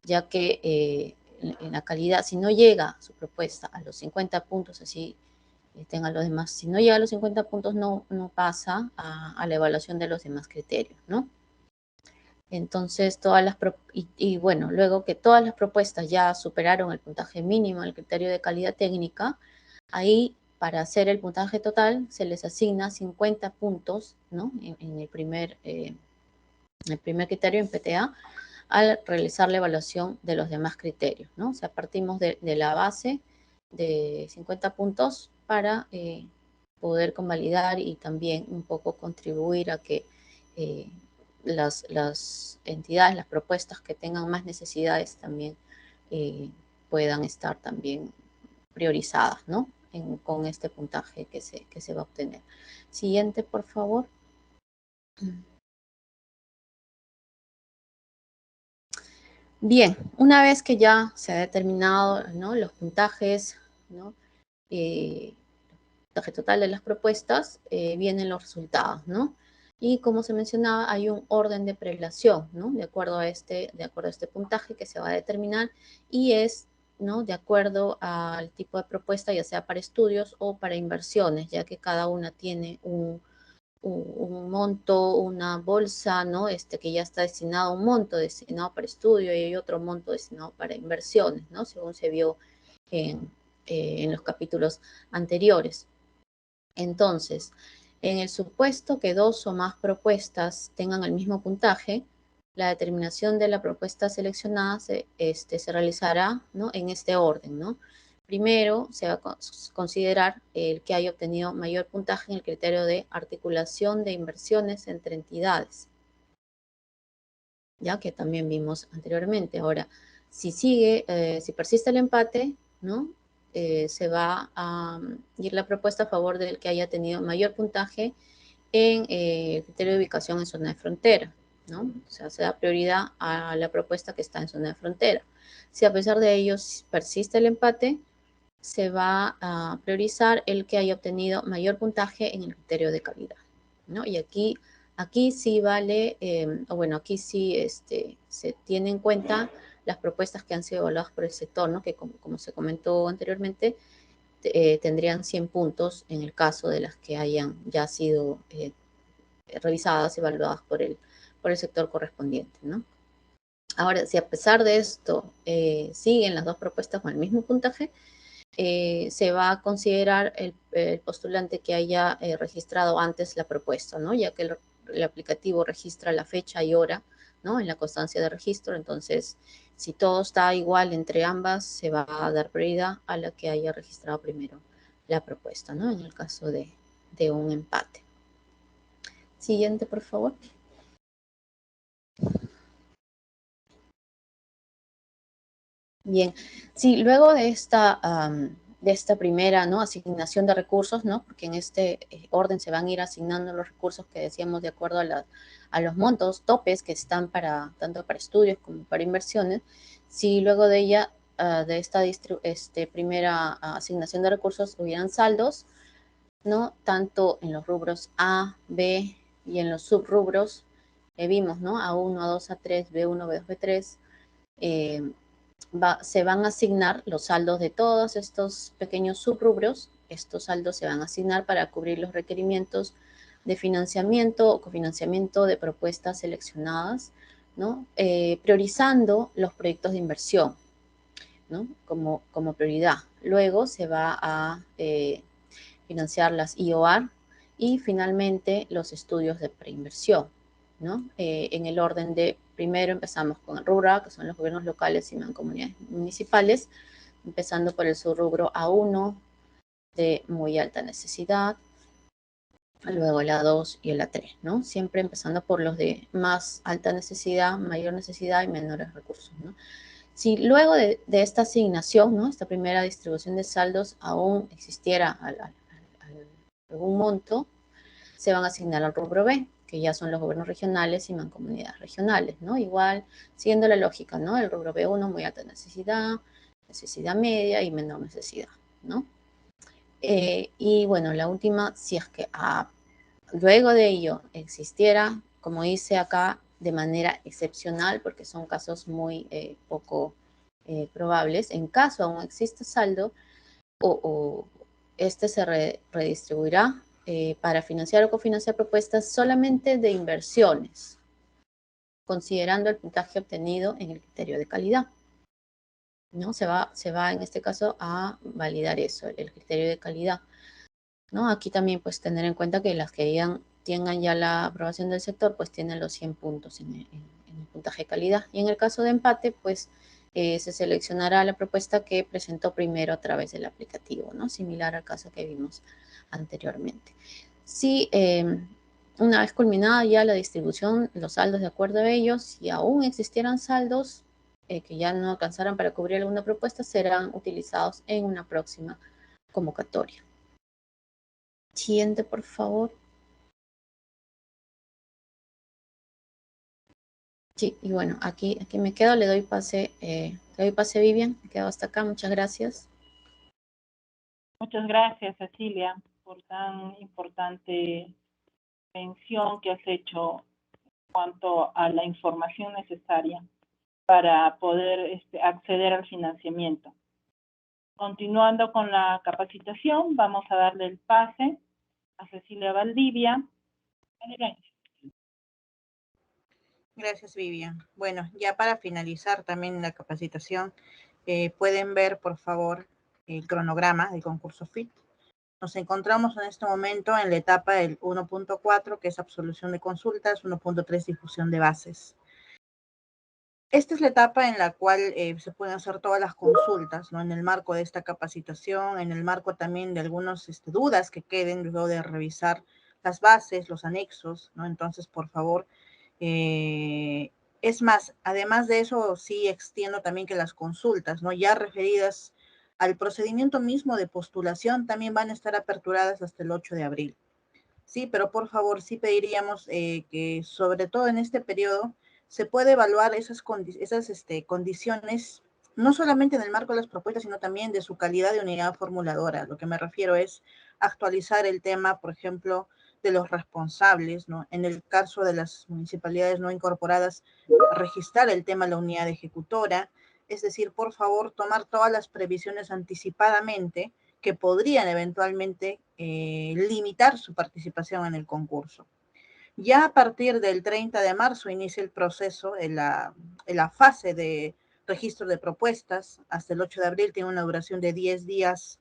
Ya que en la calidad, si no llega su propuesta a los 50 puntos, así tengan los demás. Si no llega a los 50 puntos, no pasa a la evaluación de los demás criterios, ¿no? Entonces, bueno, luego que todas las propuestas ya superaron el puntaje mínimo, el criterio de calidad técnica, ahí, para hacer el puntaje total, se les asigna 50 puntos, ¿no? En el primer criterio, en PTA, al realizar la evaluación de los demás criterios, ¿no? O sea, partimos de la base de 50 puntos para poder convalidar y también un poco contribuir a que las entidades, las propuestas que tengan más necesidades también puedan estar también priorizadas, ¿no? Con este puntaje que se va a obtener. Siguiente, por favor. Bien, una vez que ya se ha determinado, ¿no? Los puntajes, ¿no? El puntaje total de las propuestas, vienen los resultados, ¿no? Y como se mencionaba, hay un orden de prelación, ¿no? De acuerdo a este puntaje que se va a determinar, y es, ¿no? De acuerdo al tipo de propuesta, ya sea para estudios o para inversiones, ya que cada una tiene un monto, una bolsa, ¿no? Que ya está destinado, un monto destinado para estudio, y hay otro monto destinado para inversiones, ¿no? Según se vio en los capítulos anteriores. Entonces, en el supuesto que dos o más propuestas tengan el mismo puntaje, la determinación de la propuesta seleccionada se realizará, ¿no? En este orden, ¿no? Primero se va a considerar el que haya obtenido mayor puntaje en el criterio de articulación de inversiones entre entidades, ya que también vimos anteriormente. Ahora, si persiste el empate, ¿no? Se va a ir la propuesta a favor del que haya tenido mayor puntaje en el criterio de ubicación en zona de frontera, ¿no? O sea, se da prioridad a la propuesta que está en zona de frontera. Si a pesar de ello persiste el empate, se va a priorizar el que haya obtenido mayor puntaje en el criterio de calidad, ¿no? Y aquí sí vale, aquí sí se tiene en cuenta las propuestas que han sido evaluadas por el sector, ¿no? Que como se comentó anteriormente, tendrían 100 puntos en el caso de las que hayan ya sido revisadas, evaluadas por el sector correspondiente, ¿no? Ahora, si a pesar de esto siguen las dos propuestas con el mismo puntaje, se va a considerar el postulante que haya registrado antes la propuesta, ¿no? Ya que el aplicativo registra la fecha y hora, ¿no? En la constancia de registro. Entonces, si todo está igual entre ambas, se va a dar prioridad a la que haya registrado primero la propuesta, ¿no? En el caso de un empate. Siguiente, por favor. Bien, sí, luego de esta primera, ¿no?, asignación de recursos, ¿no?, porque en este orden se van a ir asignando los recursos que decíamos de acuerdo a los montos, topes que están tanto para estudios como para inversiones. Si luego de ella, de esta primera asignación de recursos, hubieran saldos, ¿no?, tanto en los rubros A, B y en los subrubros que vimos, ¿no?, A1, A2, A3, B1, B2, B3, se van a asignar los saldos de todos estos pequeños subrubros. Estos saldos se van a asignar para cubrir los requerimientos de financiamiento o cofinanciamiento de propuestas seleccionadas, ¿no? Priorizando los proyectos de inversión, ¿no?, como prioridad. Luego se va a financiar las IOR y finalmente los estudios de preinversión, ¿no? En el orden de, primero empezamos con el RURA, que son los gobiernos locales y mancomunidades municipales, empezando por el subrubro A1 de muy alta necesidad, luego el A2 y el A3, ¿no? Siempre empezando por los de más alta necesidad, mayor necesidad y menores recursos, ¿no? Si luego de esta asignación, ¿no?, esta primera distribución de saldos, aún existiera algún monto, se van a asignar al rubro B, que ya son los gobiernos regionales y mancomunidades regionales, ¿no? Igual, siguiendo la lógica, ¿no? El rubro B1, muy alta necesidad, necesidad media y menor necesidad, ¿no? Y bueno, la última, si es que luego de ello existiera, como dice acá, de manera excepcional, porque son casos muy poco probables, en caso aún exista saldo, o este se redistribuirá para financiar o cofinanciar propuestas solamente de inversiones, considerando el puntaje obtenido en el criterio de calidad, ¿no? Se va en este caso a validar eso, el criterio de calidad, ¿no? Aquí también pues tener en cuenta que las que tengan ya la aprobación del sector pues tienen los 100 puntos en el puntaje de calidad. Y en el caso de empate pues se seleccionará la propuesta que presentó primero a través del aplicativo, ¿no? Similar al caso que vimos anteriormente. Si una vez culminada ya la distribución, los saldos de acuerdo a ellos, si aún existieran saldos que ya no alcanzaran para cubrir alguna propuesta, serán utilizados en una próxima convocatoria. Siguiente, por favor. Sí, y bueno, aquí me quedo, le doy pase Vivian, me quedo hasta acá, muchas gracias. Muchas gracias, Cecilia, por tan importante mención que has hecho en cuanto a la información necesaria para poder acceder al financiamiento. Continuando con la capacitación, vamos a darle el pase a Cecilia Valdivia. Adelante. Gracias, Vivian. Bueno, ya para finalizar también la capacitación, pueden ver, por favor, el cronograma del concurso FIT. Nos encontramos en este momento en la etapa del 1.4, que es absolución de consultas, 1.3, difusión de bases. Esta es la etapa en la cual se pueden hacer todas las consultas, ¿no? En el marco de esta capacitación, en el marco también de algunas dudas que queden luego de revisar las bases, los anexos, ¿no? Entonces, por favor, es más, además de eso, sí extiendo también que las consultas, ¿no?, ya referidas al procedimiento mismo de postulación, también van a estar aperturadas hasta el 8 de abril. Sí, pero por favor, sí pediríamos que sobre todo en este periodo se puede evaluar esas condiciones, no solamente en el marco de las propuestas, sino también de su calidad de unidad formuladora. Lo que me refiero es actualizar el tema, por ejemplo, de los responsables, ¿no? En el caso de las municipalidades no incorporadas, registrar el tema de la unidad ejecutora, es decir, por favor, tomar todas las previsiones anticipadamente que podrían eventualmente limitar su participación en el concurso. Ya a partir del 30 de marzo inicia el proceso en la fase de registro de propuestas. Hasta el 8 de abril tiene una duración de 10 días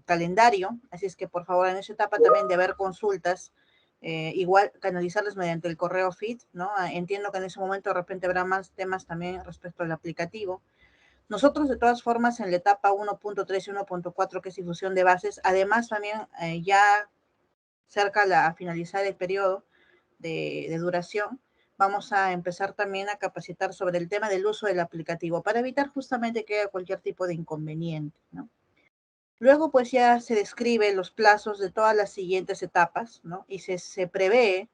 calendario, así es que por favor en esa etapa también de haber consultas, igual canalizarlas mediante el correo FIT, ¿no? Entiendo que en ese momento de repente habrá más temas también respecto al aplicativo. Nosotros, de todas formas, en la etapa 1.3 y 1.4, que es difusión de bases, además también ya cerca a finalizar el periodo de duración, vamos a empezar también a capacitar sobre el tema del uso del aplicativo para evitar justamente que haya cualquier tipo de inconveniente, ¿no? Luego, pues ya se describe los plazos de todas las siguientes etapas, ¿no? Y se prevé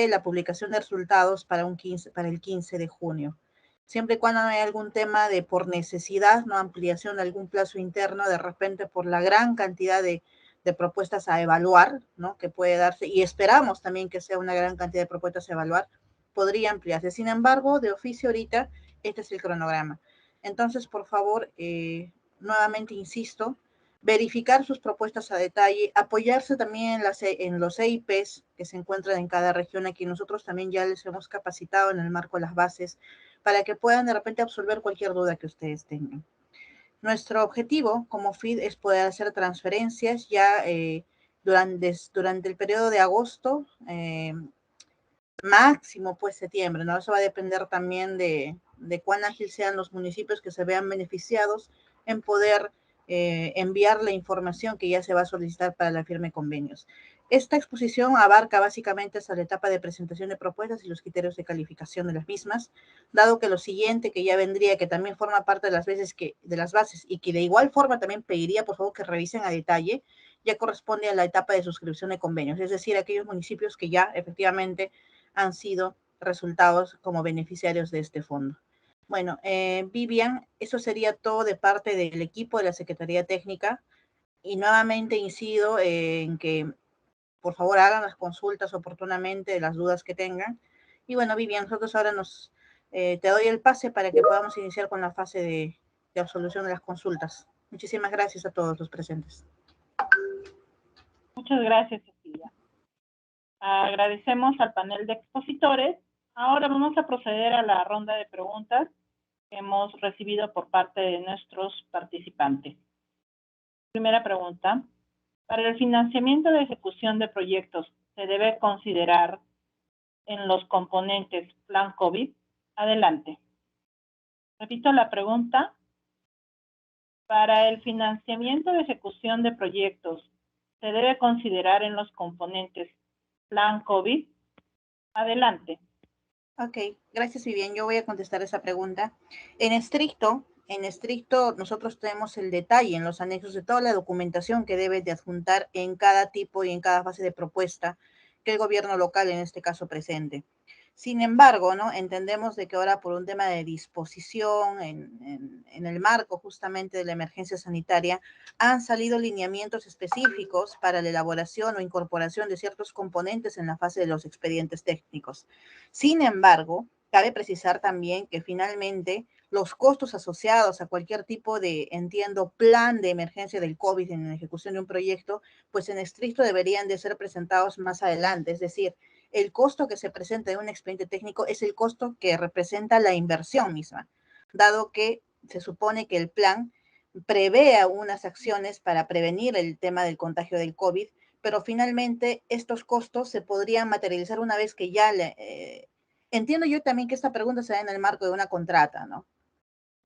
la publicación de resultados para el 15 de junio. Siempre y cuando no haya algún tema de por necesidad, no ampliación de algún plazo interno, de repente por la gran cantidad de propuestas a evaluar, ¿no? Que puede darse, y esperamos también que sea una gran cantidad de propuestas a evaluar, podría ampliarse. Sin embargo, de oficio ahorita, este es el cronograma. Entonces, por favor, nuevamente insisto, verificar sus propuestas a detalle, apoyarse también en los EIPs que se encuentran en cada región, a quien nosotros también ya les hemos capacitado en el marco de las bases, para que puedan de repente absorber cualquier duda que ustedes tengan. Nuestro objetivo como FID es poder hacer transferencias ya durante el periodo de agosto, máximo pues septiembre, ¿no? Eso va a depender también de cuán ágil sean los municipios que se vean beneficiados en poder enviar la información que ya se va a solicitar para la firma de convenios. Esta exposición abarca básicamente hasta la etapa de presentación de propuestas y los criterios de calificación de las mismas, dado que lo siguiente que ya vendría, que también forma parte de las bases y que de igual forma también pediría por favor que revisen a detalle, ya corresponde a la etapa de suscripción de convenios, es decir, aquellos municipios que ya efectivamente han sido resultados como beneficiarios de este fondo. Bueno, Vivian, eso sería todo de parte del equipo de la Secretaría Técnica y nuevamente incido en que por favor hagan las consultas oportunamente de las dudas que tengan. Y bueno, Vivian, nosotros ahora te doy el pase para que podamos iniciar con la fase de absolución de las consultas. Muchísimas gracias a todos los presentes. Muchas gracias, Cecilia. Agradecemos al panel de expositores. Ahora vamos a proceder a la ronda de preguntas que hemos recibido por parte de nuestros participantes. Primera pregunta. Para el financiamiento de ejecución de proyectos, ¿se debe considerar en los componentes Plan COVID? Adelante. Repito la pregunta. Para el financiamiento de ejecución de proyectos, ¿se debe considerar en los componentes Plan COVID? Adelante. Ok, gracias Vivian. Yo voy a contestar esa pregunta. En estricto, nosotros tenemos el detalle en los anexos de toda la documentación que debe de adjuntar en cada tipo y en cada fase de propuesta que el gobierno local en este caso presente. Sin embargo, ¿no? Entendemos de que ahora por un tema de disposición en el marco justamente de la emergencia sanitaria han salido lineamientos específicos para la elaboración o incorporación de ciertos componentes en la fase de los expedientes técnicos. Sin embargo, cabe precisar también que finalmente los costos asociados a cualquier tipo de, entiendo, plan de emergencia del COVID en la ejecución de un proyecto, pues en estricto deberían de ser presentados más adelante, es decir, el costo que se presenta en un expediente técnico es el costo que representa la inversión misma, dado que se supone que el plan prevé unas acciones para prevenir el tema del contagio del COVID, pero finalmente estos costos se podrían materializar una vez que ya entiendo yo también que esta pregunta se da en el marco de una contrata, ¿no?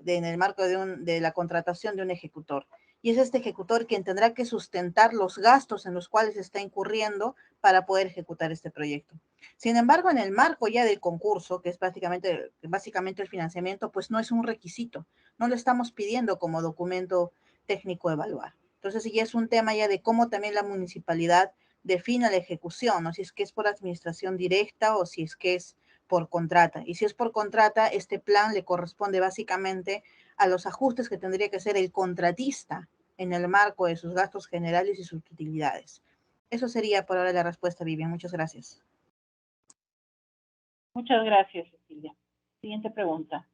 En el marco de la contratación de un ejecutor. Y es este ejecutor quien tendrá que sustentar los gastos en los cuales está incurriendo para poder ejecutar este proyecto. Sin embargo, en el marco ya del concurso, que es básicamente el financiamiento, pues no es un requisito, no lo estamos pidiendo como documento técnico a evaluar. Entonces, ya es un tema ya de cómo también la municipalidad define la ejecución, ¿no? Si es que es por administración directa o si es que es por contrata. Y si es por contrata, este plan le corresponde básicamente a los ajustes que tendría que hacer el contratista en el marco de sus gastos generales y sus utilidades. Eso sería por ahora la respuesta, Vivian. Muchas gracias. Muchas gracias, Cecilia. Siguiente pregunta.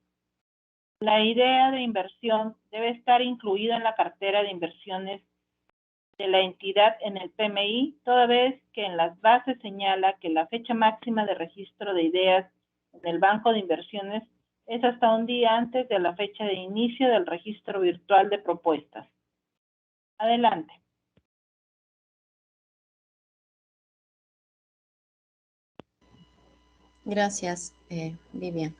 ¿La idea de inversión debe estar incluida en la cartera de inversiones de la entidad en el PMI, toda vez que en las bases señala que la fecha máxima de registro de ideas en el banco de inversiones es hasta un día antes de la fecha de inicio del registro virtual de propuestas? Adelante. Gracias, Vivian.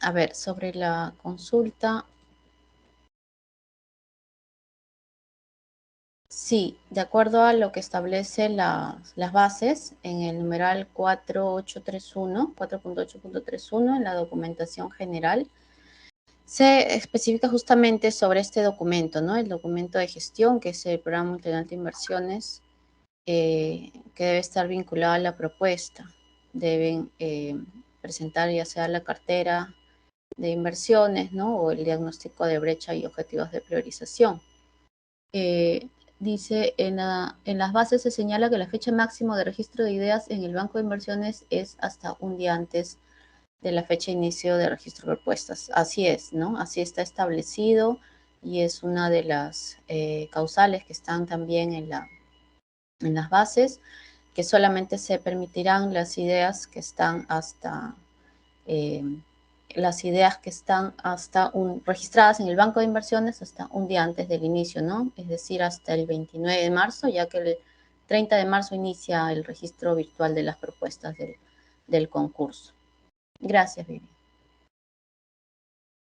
A ver, sobre la consulta, Sí, de acuerdo a lo que establece las bases en el numeral 4.8.31 en la documentación general, se especifica justamente sobre este documento, ¿no? El documento de gestión, que es el Programa Multinacional de Inversiones, que debe estar vinculado a la propuesta. Deben presentar ya sea la cartera de inversiones, ¿no? O el diagnóstico de brecha y objetivos de priorización. Dice, en las bases se señala que la fecha máxima de registro de ideas en el banco de inversiones es hasta un día antes de la fecha de inicio de registro de propuestas. Así es, ¿no? Así está establecido y es una de las causales que están también en las bases, que solamente se permitirán las ideas que están hasta registradas en el banco de inversiones hasta un día antes del inicio, ¿no? Es decir, hasta el 29 de marzo, ya que el 30 de marzo inicia el registro virtual de las propuestas del concurso. Gracias, Vivi.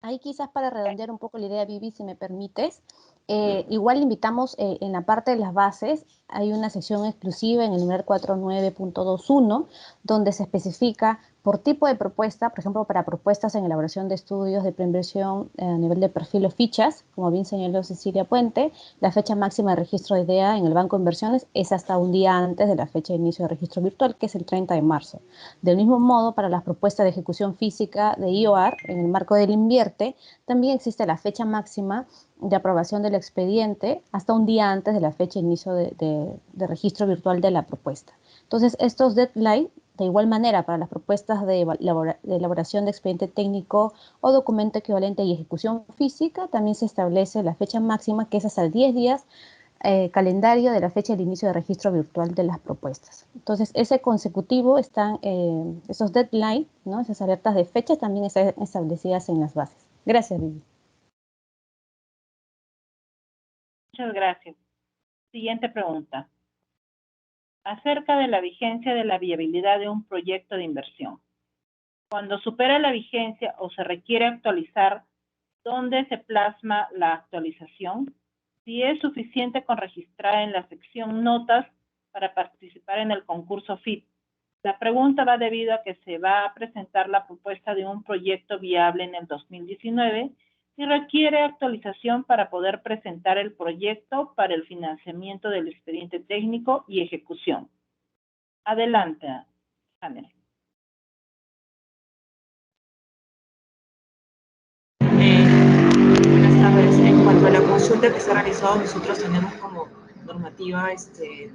Ahí quizás para redondear un poco la idea, Vivi, si me permites, igual invitamos en la parte de las bases, hay una sección exclusiva en el numeral 49.21, donde se especifica por tipo de propuesta, por ejemplo, para propuestas en elaboración de estudios de preinversión a nivel de perfil o fichas, como bien señaló Cecilia Puente, la fecha máxima de registro de idea en el banco de inversiones es hasta un día antes de la fecha de inicio de registro virtual, que es el 30 de marzo. Del mismo modo, para las propuestas de ejecución física de IOAR, en el marco del Invierte, también existe la fecha máxima de aprobación del expediente hasta un día antes de la fecha de inicio de registro virtual de la propuesta. Entonces, estos deadlines, de igual manera, para las propuestas de elaboración de expediente técnico o documento equivalente y ejecución física, también se establece la fecha máxima, que es hasta 10 días calendario de la fecha de inicio de registro virtual de las propuestas. Entonces, ese consecutivo están, esos deadlines, ¿no? Esas alertas de fecha también están establecidas en las bases. Gracias, Vivi. Muchas gracias. Siguiente pregunta. Acerca de la vigencia de la viabilidad de un proyecto de inversión. Cuando supera la vigencia o se requiere actualizar, ¿dónde se plasma la actualización? Si es suficiente con registrar en la sección Notas para participar en el concurso FIT. La pregunta va debido a que se va a presentar la propuesta de un proyecto viable en el 2019 y requiere actualización para poder presentar el proyecto para el financiamiento del expediente técnico y ejecución. Adelante, Anel. Buenas tardes. En cuanto a la consulta que se ha realizado, nosotros tenemos como normativa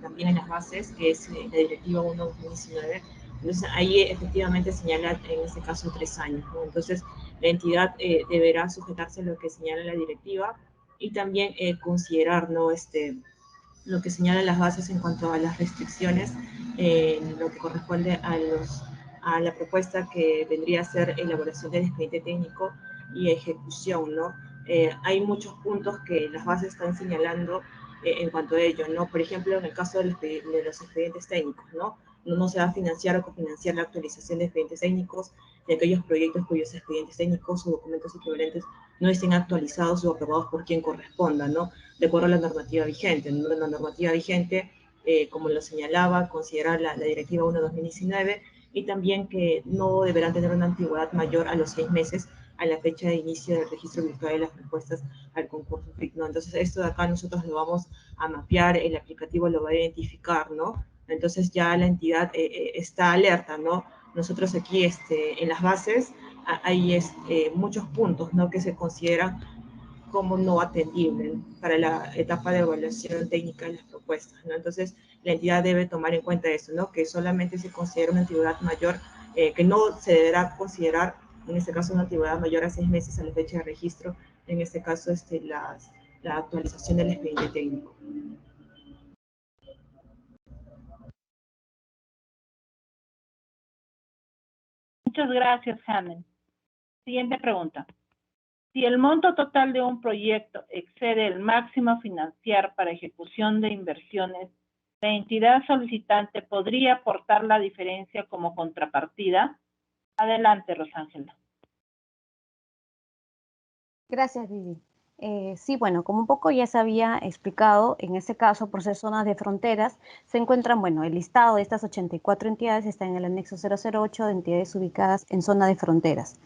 también en las bases, que es la Directiva 1/2019. Entonces, ahí efectivamente señala, en este caso, 3 años, ¿no? Entonces, la entidad deberá sujetarse a lo que señala la directiva y también considerar, ¿no? Lo que señalan las bases en cuanto a las restricciones, lo que corresponde a la propuesta que vendría a ser elaboración del expediente técnico y ejecución, ¿no? Hay muchos puntos que las bases están señalando en cuanto a ello, ¿no? Por ejemplo, en el caso de los expedientes técnicos, ¿no? No se va a financiar o cofinanciar la actualización de expedientes técnicos de aquellos proyectos cuyos expedientes técnicos o documentos equivalentes no estén actualizados o aprobados por quien corresponda, ¿no? De acuerdo a la normativa vigente. La normativa vigente, como lo señalaba, considera la Directiva 1/2019 y también que no deberán tener una antigüedad mayor a los 6 meses a la fecha de inicio del registro virtual de las propuestas al concurso FIT, ¿no? Entonces, esto de acá nosotros lo vamos a mapear, el aplicativo lo va a identificar, ¿no? Entonces, ya la entidad está alerta, ¿no? Nosotros aquí en las bases hay muchos puntos, ¿no? Que se consideran como no atendible para la etapa de evaluación técnica de las propuestas, ¿no? Entonces, la entidad debe tomar en cuenta eso, ¿no? Que solamente se considera una antigüedad mayor, que no se deberá considerar, en este caso, una antigüedad mayor a 6 meses a la fecha de registro, en este caso, la actualización del expediente técnico. Muchas gracias, Hanel. Siguiente pregunta. Si el monto total de un proyecto excede el máximo a financiar para ejecución de inversiones, ¿la entidad solicitante podría aportar la diferencia como contrapartida? Adelante, Rosángela. Gracias, Vivi. Sí, bueno, como un poco ya se había explicado, en este caso, por ser zonas de fronteras, se encuentran, bueno, el listado de estas 84 entidades está en el anexo 008 de entidades ubicadas en zona de fronteras.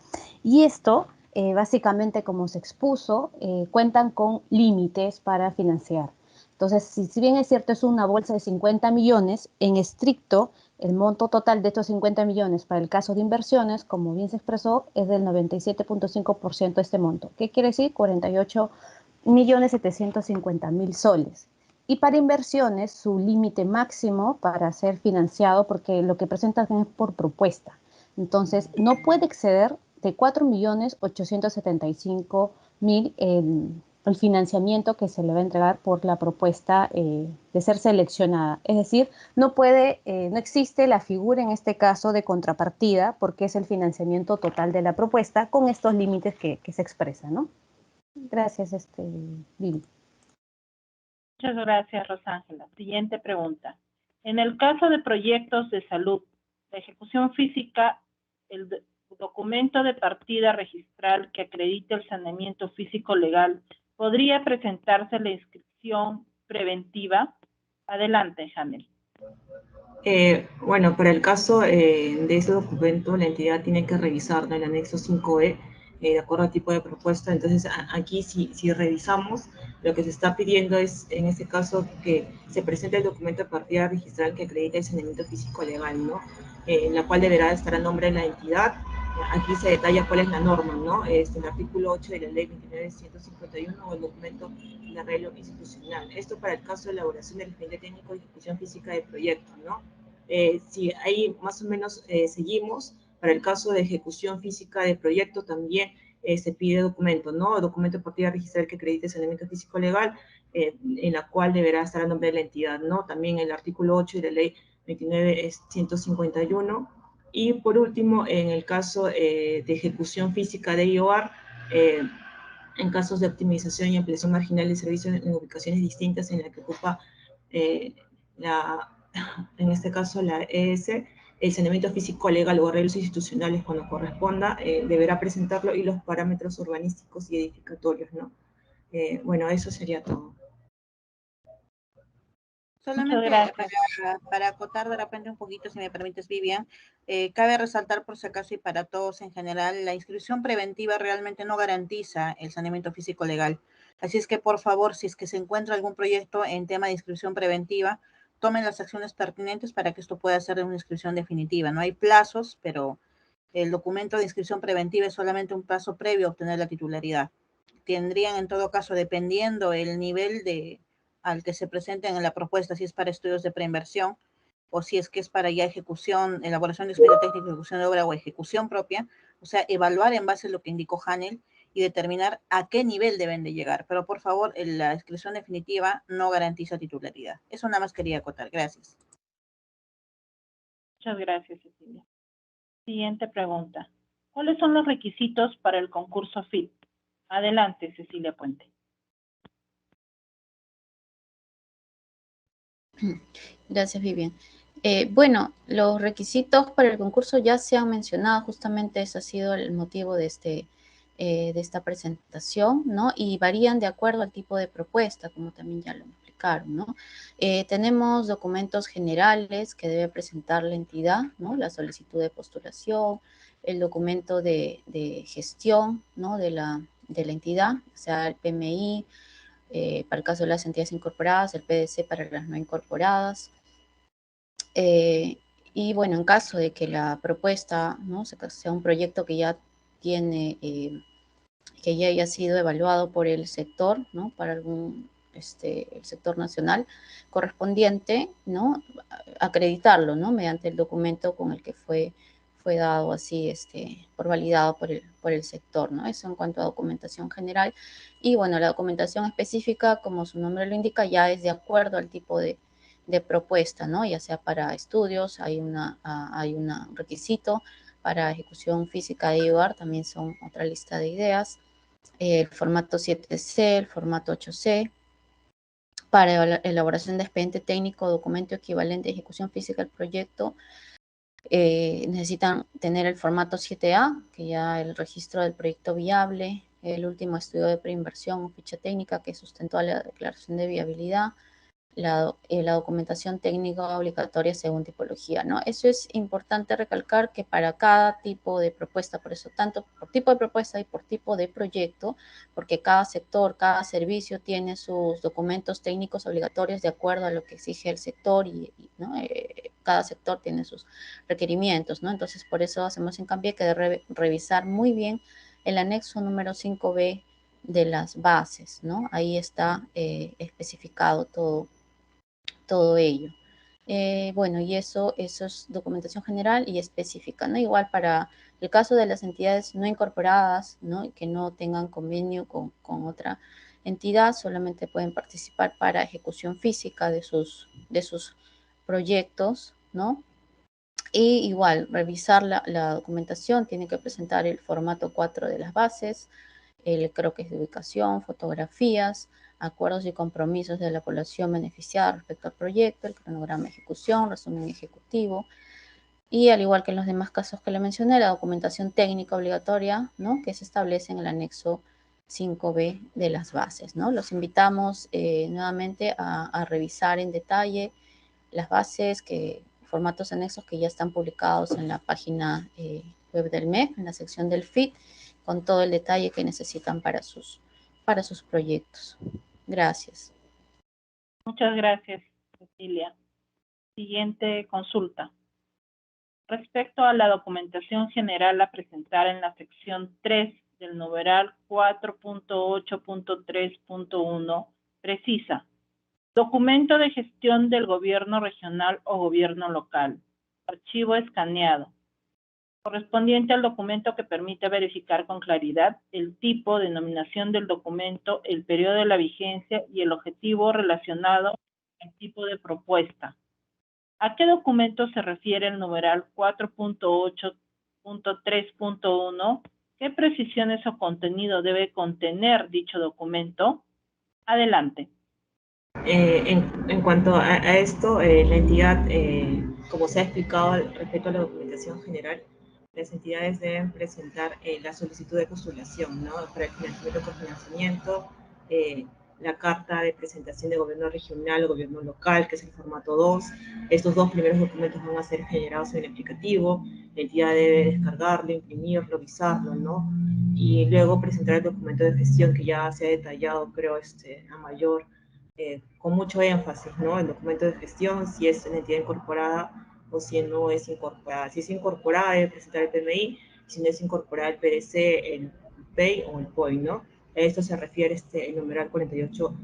Y esto, básicamente, como se expuso, cuentan con límites para financiar. Entonces, si bien es cierto, es una bolsa de 50 millones, en estricto, el monto total de estos 50 millones para el caso de inversiones, como bien se expresó, es del 97.5% de este monto. ¿Qué quiere decir? 48.750.000 soles. Y para inversiones, su límite máximo para ser financiado, porque lo que presentan es por propuesta. Entonces, no puede exceder de 4.875.000 el financiamiento que se le va a entregar por la propuesta de ser seleccionada. Es decir, no existe la figura en este caso de contrapartida porque es el financiamiento total de la propuesta con estos límites que se expresan, ¿no? Gracias, Vivi. Muchas gracias, Rosángela. Siguiente pregunta. En el caso de proyectos de salud, la ejecución física, el documento de partida registral que acredite el saneamiento físico legal, ¿podría presentarse la inscripción preventiva? Adelante, Janel. Bueno, para el caso de ese documento, la entidad tiene que revisar, ¿no?, el anexo 5E, de acuerdo al tipo de propuesta. Entonces, aquí si revisamos, lo que se está pidiendo es, en este caso, que se presente el documento de partida registral que acredite el saneamiento físico legal, ¿no? En la cual deberá estar a nombre de la entidad. Aquí se detalla cuál es la norma, ¿no? El artículo 8 de la ley 29.151 o el documento de arreglo institucional. Esto para el caso de elaboración del expediente técnico de ejecución física del proyecto, ¿no? Si ahí más o menos seguimos, para el caso de ejecución física de proyecto también se pide documento, ¿no? Documento de partida registral que acredite el saneamiento físico legal, en la cual deberá estar a nombre de la entidad, ¿no? También el artículo 8 de la ley 29.151. Y por último, en el caso de ejecución física de IOAR, en casos de optimización y ampliación marginal de servicios en ubicaciones distintas en la que ocupa en este caso la ES, el saneamiento físico legal o arreglos institucionales cuando corresponda, deberá presentarlo, y los parámetros urbanísticos y edificatorios, ¿no? Bueno, eso sería todo. Solamente gracias. para acotar de repente un poquito, si me permites, Vivian, cabe resaltar por si acaso y para todos en general, la inscripción preventiva realmente no garantiza el saneamiento físico legal. Así es que, por favor, si es que se encuentra algún proyecto en tema de inscripción preventiva, tomen las acciones pertinentes para que esto pueda ser una inscripción definitiva. No hay plazos, pero el documento de inscripción preventiva es solamente un paso previo a obtener la titularidad. Tendrían, en todo caso, dependiendo el nivel al que se presenten en la propuesta, si es para estudios de preinversión o si es que es para ya ejecución, elaboración de expediente técnico, ejecución de obra o ejecución propia, o sea, evaluar en base a lo que indicó Hanel y determinar a qué nivel deben de llegar. Pero por favor, la inscripción definitiva no garantiza titularidad. Eso nada más quería acotar. Gracias. Muchas gracias, Cecilia. Siguiente pregunta. ¿Cuáles son los requisitos para el concurso FIT? Adelante, Cecilia Puente. Gracias, Vivian. Bueno, los requisitos para el concurso ya se han mencionado, justamente ese ha sido el motivo de esta presentación, ¿no? Y varían de acuerdo al tipo de propuesta, como también ya lo explicaron, ¿no? Tenemos documentos generales que debe presentar la entidad, ¿no? La solicitud de postulación, el documento de gestión, ¿no? de la entidad, o sea, el PMI, para el caso de las entidades incorporadas, el PDC para las no incorporadas. Y bueno, en caso de que la propuesta, ¿no?, sea un proyecto que ya tiene, que ya haya sido evaluado por el sector, ¿no?, para el sector nacional correspondiente, ¿no?, acreditarlo, ¿no?, mediante el documento con el que fue dado así, por validado por el sector, ¿no? Eso en cuanto a documentación general. Y bueno, la documentación específica, como su nombre lo indica, ya es de acuerdo al tipo de propuesta, ¿no? Ya sea para estudios, hay un requisito, para ejecución física de IOAR también son otra lista de ideas, el formato 7C, el formato 8C, para elaboración de expediente técnico, documento equivalente de ejecución física del proyecto, necesitan tener el formato 7A, que ya el registro del proyecto viable, el último estudio de preinversión o ficha técnica que sustentó la declaración de viabilidad, la documentación técnica obligatoria según tipología, ¿no? Eso es importante recalcar que para cada tipo de propuesta, por eso tanto por tipo de propuesta y por tipo de proyecto, porque cada sector, cada servicio tiene sus documentos técnicos obligatorios de acuerdo a lo que exige el sector ¿no? Cada sector tiene sus requerimientos, ¿no? Entonces, por eso hacemos hincapié que de revisar muy bien el anexo número 5B de las bases, ¿no? Ahí está especificado todo ello. Bueno, y eso es documentación general y específica, ¿no? Igual para el caso de las entidades no incorporadas, ¿no? Que no tengan convenio con otra entidad, solamente pueden participar para ejecución física de sus proyectos, ¿no? Y igual, revisar la documentación, tiene que presentar el formato 4 de las bases, el croquis de ubicación, fotografías, acuerdos y compromisos de la población beneficiada respecto al proyecto, el cronograma de ejecución, resumen ejecutivo, y al igual que en los demás casos que le mencioné, la documentación técnica obligatoria, ¿no? Que se establece en el anexo 5B de las bases, ¿no? Los invitamos nuevamente a revisar en detalle las bases, formatos anexos que ya están publicados en la página web del MEF, en la sección del FIT, con todo el detalle que necesitan para sus proyectos. Gracias. Muchas gracias, Cecilia. Siguiente consulta. Respecto a la documentación general a presentar en la sección 3 del numeral 4.8.3.1, precisa: documento de gestión del gobierno regional o gobierno local, archivo escaneado, correspondiente al documento que permite verificar con claridad el tipo, denominación del documento, el periodo de la vigencia y el objetivo relacionado al tipo de propuesta. ¿A qué documento se refiere el numeral 4.8.3.1? ¿Qué precisiones o contenido debe contener dicho documento? Adelante. En cuanto a esto, la entidad, como se ha explicado respecto a la documentación general, las entidades deben presentar la solicitud de postulación, ¿no? Para el financiamiento con financiamiento, la carta de presentación de gobierno regional o gobierno local, que es el formato 2. Estos dos primeros documentos van a ser generados en el aplicativo. La entidad debe descargarlo, imprimirlo, visarlo, ¿no? Y luego presentar el documento de gestión que ya se ha detallado, creo, a mayor, con mucho énfasis, ¿no? El documento de gestión, si es una entidad incorporada o si no es incorporada. Si es incorporada, debe presentar el PMI, si no es incorporada el PDC, el PEI o el POI, ¿no? A esto se refiere el numeral 48,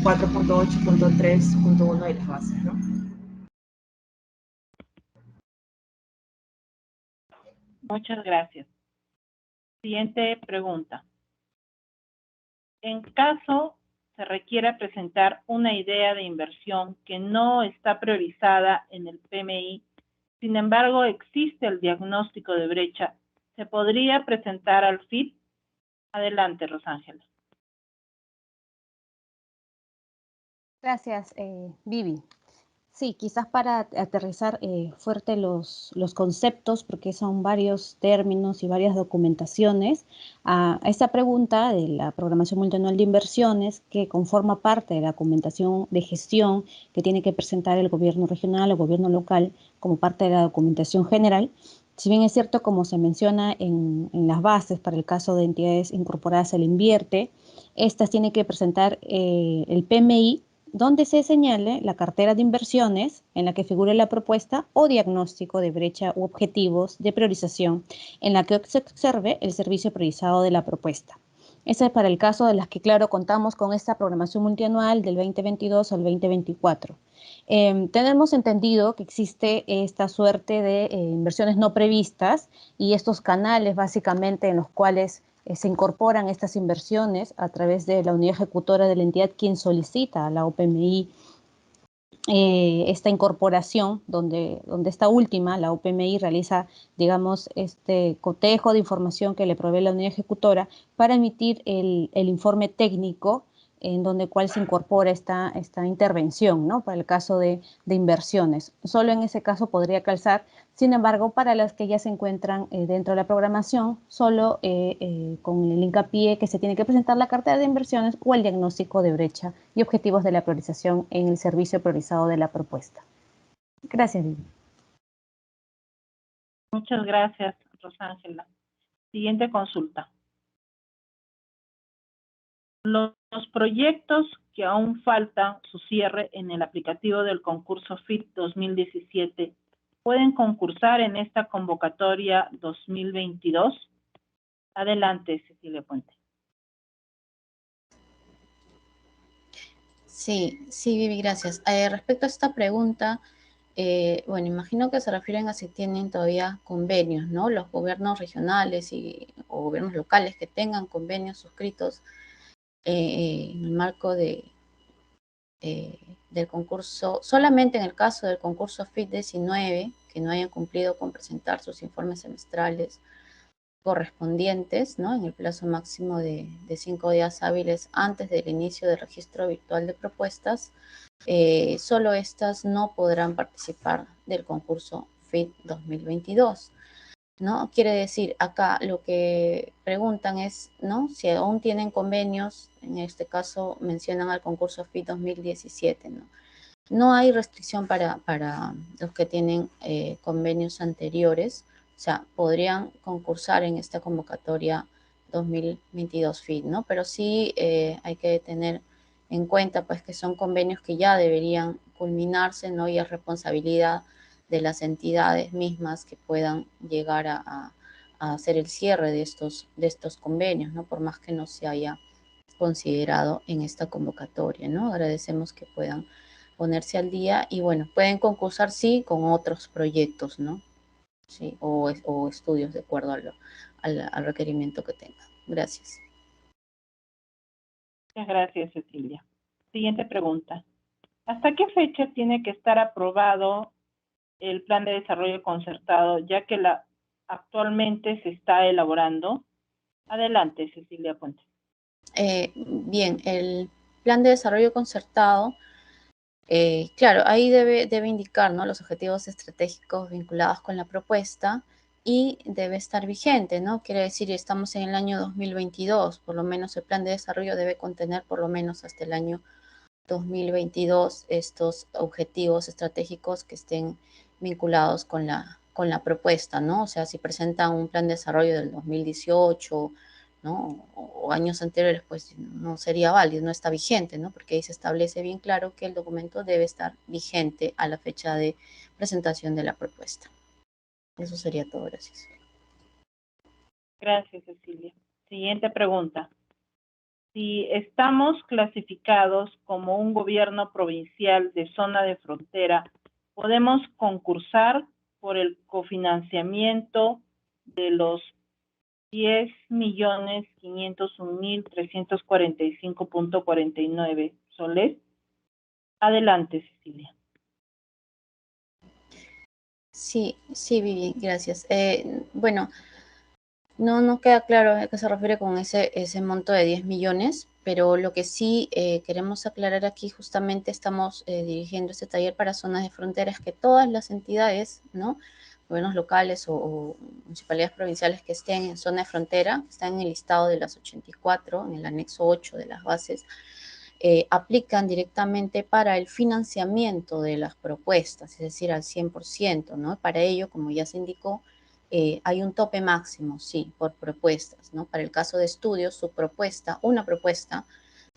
4.8.3.1 de las bases, ¿no? Muchas gracias. Siguiente pregunta. En caso se requiera presentar una idea de inversión que no está priorizada en el PMI, sin embargo existe el diagnóstico de brecha, ¿se podría presentar al FIT? Adelante, Rosángela. Gracias, Vivi. Sí, quizás para aterrizar fuerte los conceptos, porque son varios términos y varias documentaciones, a esta pregunta de la programación multianual de inversiones, que conforma parte de la documentación de gestión que tiene que presentar el gobierno regional o gobierno local como parte de la documentación general. Si bien es cierto, como se menciona en las bases para el caso de entidades incorporadas al INVIERTE, estas tienen que presentar el PMI, donde se señale la cartera de inversiones en la que figure la propuesta o diagnóstico de brecha u objetivos de priorización en la que se observe el servicio priorizado de la propuesta. Ese es para el caso de las que, claro, contamos con esta programación multianual del 2022 al 2024. Tenemos entendido que existe esta suerte de inversiones no previstas y estos canales básicamente en los cuales se incorporan estas inversiones a través de la unidad ejecutora de la entidad quien solicita a la OPMI esta incorporación, donde esta última, la OPMI, realiza, digamos, este cotejo de información que le provee la unidad ejecutora para emitir el informe técnico en donde cual se incorpora esta intervención, ¿no? Para el caso de inversiones. Solo en ese caso podría calzar. Sin embargo, para las que ya se encuentran dentro de la programación, solo con el hincapié que se tiene que presentar la cartera de inversiones o el diagnóstico de brecha y objetivos de la priorización en el servicio priorizado de la propuesta. Gracias, Vivi. Muchas gracias, Rosángela. Siguiente consulta. Los proyectos que aún falta su cierre en el aplicativo del concurso FIT 2017 pueden concursar en esta convocatoria 2022. Adelante, Cecilia Puente. Sí, Vivi, gracias. Respecto a esta pregunta, bueno, imagino que se refieren a si tienen todavía convenios, ¿no? Los gobiernos regionales o gobiernos locales que tengan convenios suscritos en el marco del concurso, solamente en el caso del concurso FIT 19, que no hayan cumplido con presentar sus informes semestrales correspondientes, ¿no? En el plazo máximo de 5 días hábiles antes del inicio del registro virtual de propuestas, solo estas no podrán participar del concurso FIT 2022, ¿no? Quiere decir, acá lo que preguntan es, ¿no? Si aún tienen convenios, en este caso mencionan al concurso FIT 2017, ¿no? No hay restricción para los que tienen convenios anteriores, o sea, podrían concursar en esta convocatoria 2022 FIT, ¿no? Pero sí hay que tener en cuenta, pues, que son convenios que ya deberían culminarse, ¿no? Y es responsabilidad de las entidades mismas que puedan llegar a hacer el cierre de estos convenios, ¿no? Por más que no se haya considerado en esta convocatoria, ¿no? Agradecemos que puedan ponerse al día y, bueno, pueden concursar, sí, con otros proyectos, ¿no? Sí, o estudios de acuerdo al requerimiento que tengan. Gracias. Muchas gracias, Cecilia. Siguiente pregunta. ¿Hasta qué fecha tiene que estar aprobado el plan de desarrollo concertado, ya que actualmente se está elaborando? Adelante, Cecilia Puente. Bien, el plan de desarrollo concertado, claro, ahí debe indicar, ¿no? Los objetivos estratégicos vinculados con la propuesta y debe estar vigente, ¿no? Quiere decir, estamos en el año 2022, por lo menos el plan de desarrollo debe contener por lo menos hasta el año 2022 estos objetivos estratégicos que estén vinculados con la propuesta, ¿no? O sea, si presentan un plan de desarrollo del 2018, ¿no? O años anteriores, pues no sería válido, no está vigente, ¿no? Porque ahí se establece bien claro que el documento debe estar vigente a la fecha de presentación de la propuesta. Eso sería todo, gracias. Gracias, Cecilia. Siguiente pregunta. Si estamos clasificados como un gobierno provincial de zona de frontera, ¿podemos concursar por el cofinanciamiento de los 10.501.345.49 soles? Adelante, Cecilia. Sí, Vivi, gracias. Bueno, no queda claro a qué se refiere con ese monto de 10 millones, pero lo que sí queremos aclarar aquí, justamente estamos dirigiendo este taller para zonas de frontera, es que todas las entidades, ¿no? Gobiernos locales o municipalidades provinciales que estén en zona de frontera, están en el listado de las 84, en el anexo 8 de las bases, aplican directamente para el financiamiento de las propuestas, es decir, al 100%, ¿no? Para ello, como ya se indicó, hay un tope máximo, sí, por propuestas, ¿no? Para el caso de estudios, una propuesta,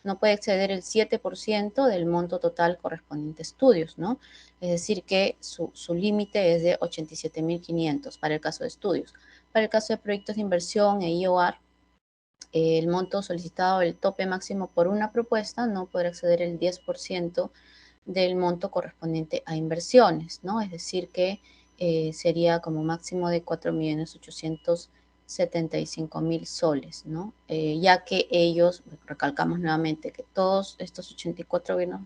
no puede exceder el 7% del monto total correspondiente a estudios, ¿no? Es decir, que su límite es de 87.500 para el caso de estudios. Para el caso de proyectos de inversión e IOR, el monto solicitado, el tope máximo por una propuesta, no podrá exceder el 10% del monto correspondiente a inversiones, ¿no? Es decir, que sería como máximo de 4.875.000 soles, ¿no? Ya que ellos, recalcamos nuevamente, que todos estos 84 gobiernos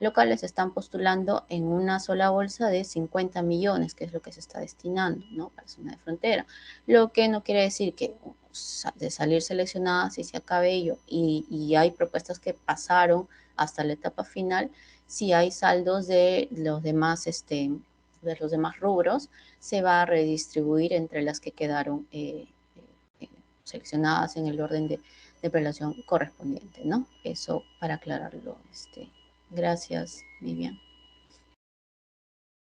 locales están postulando en una sola bolsa de 50 millones, que es lo que se está destinando, ¿no? Para zona de frontera. Lo que no quiere decir que de salir seleccionadas y se acabe ello, y hay propuestas que pasaron hasta la etapa final, si hay saldos de los demás, rubros, se va a redistribuir entre las que quedaron seleccionadas en el orden de prelación correspondiente, ¿no? Eso para aclararlo. Gracias, Vivian.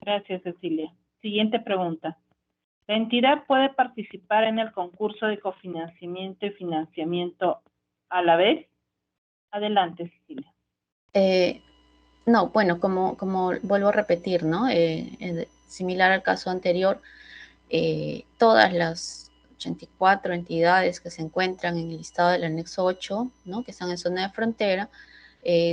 Gracias, Cecilia. Siguiente pregunta. ¿La entidad puede participar en el concurso de cofinanciamiento y financiamiento a la vez? Adelante, Cecilia. No, bueno, como vuelvo a repetir, ¿no? Similar al caso anterior, todas las 84 entidades que se encuentran en el listado del anexo 8, ¿no? Que están en zona de frontera,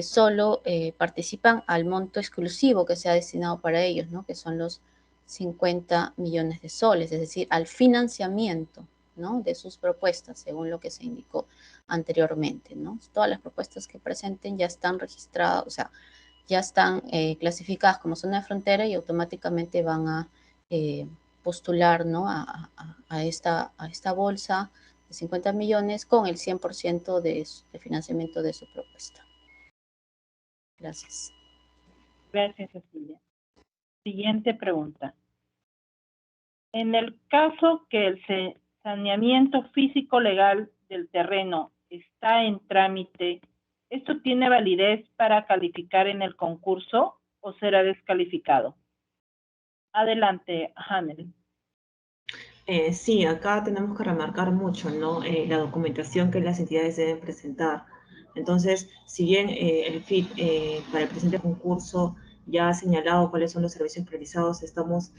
solo participan al monto exclusivo que se ha destinado para ellos, ¿no? Que son los 50 millones de soles, es decir, al financiamiento, ¿no? De sus propuestas, según lo que se indicó anteriormente, ¿no? Todas las propuestas que presenten ya están registradas, o sea, ya están clasificadas como zona de frontera y automáticamente van a postular, ¿no? a esta bolsa de 50 millones con el 100% de financiamiento de su propuesta. Gracias. Gracias, Cecilia. Siguiente pregunta. En el caso que el saneamiento físico legal del terreno está en trámite, ¿esto tiene validez para calificar en el concurso o será descalificado? Adelante, Hanel. Sí, acá tenemos que remarcar mucho, ¿no? La documentación que las entidades deben presentar. Entonces, si bien el FIT para el presente concurso ya ha señalado cuáles son los servicios priorizados, estamos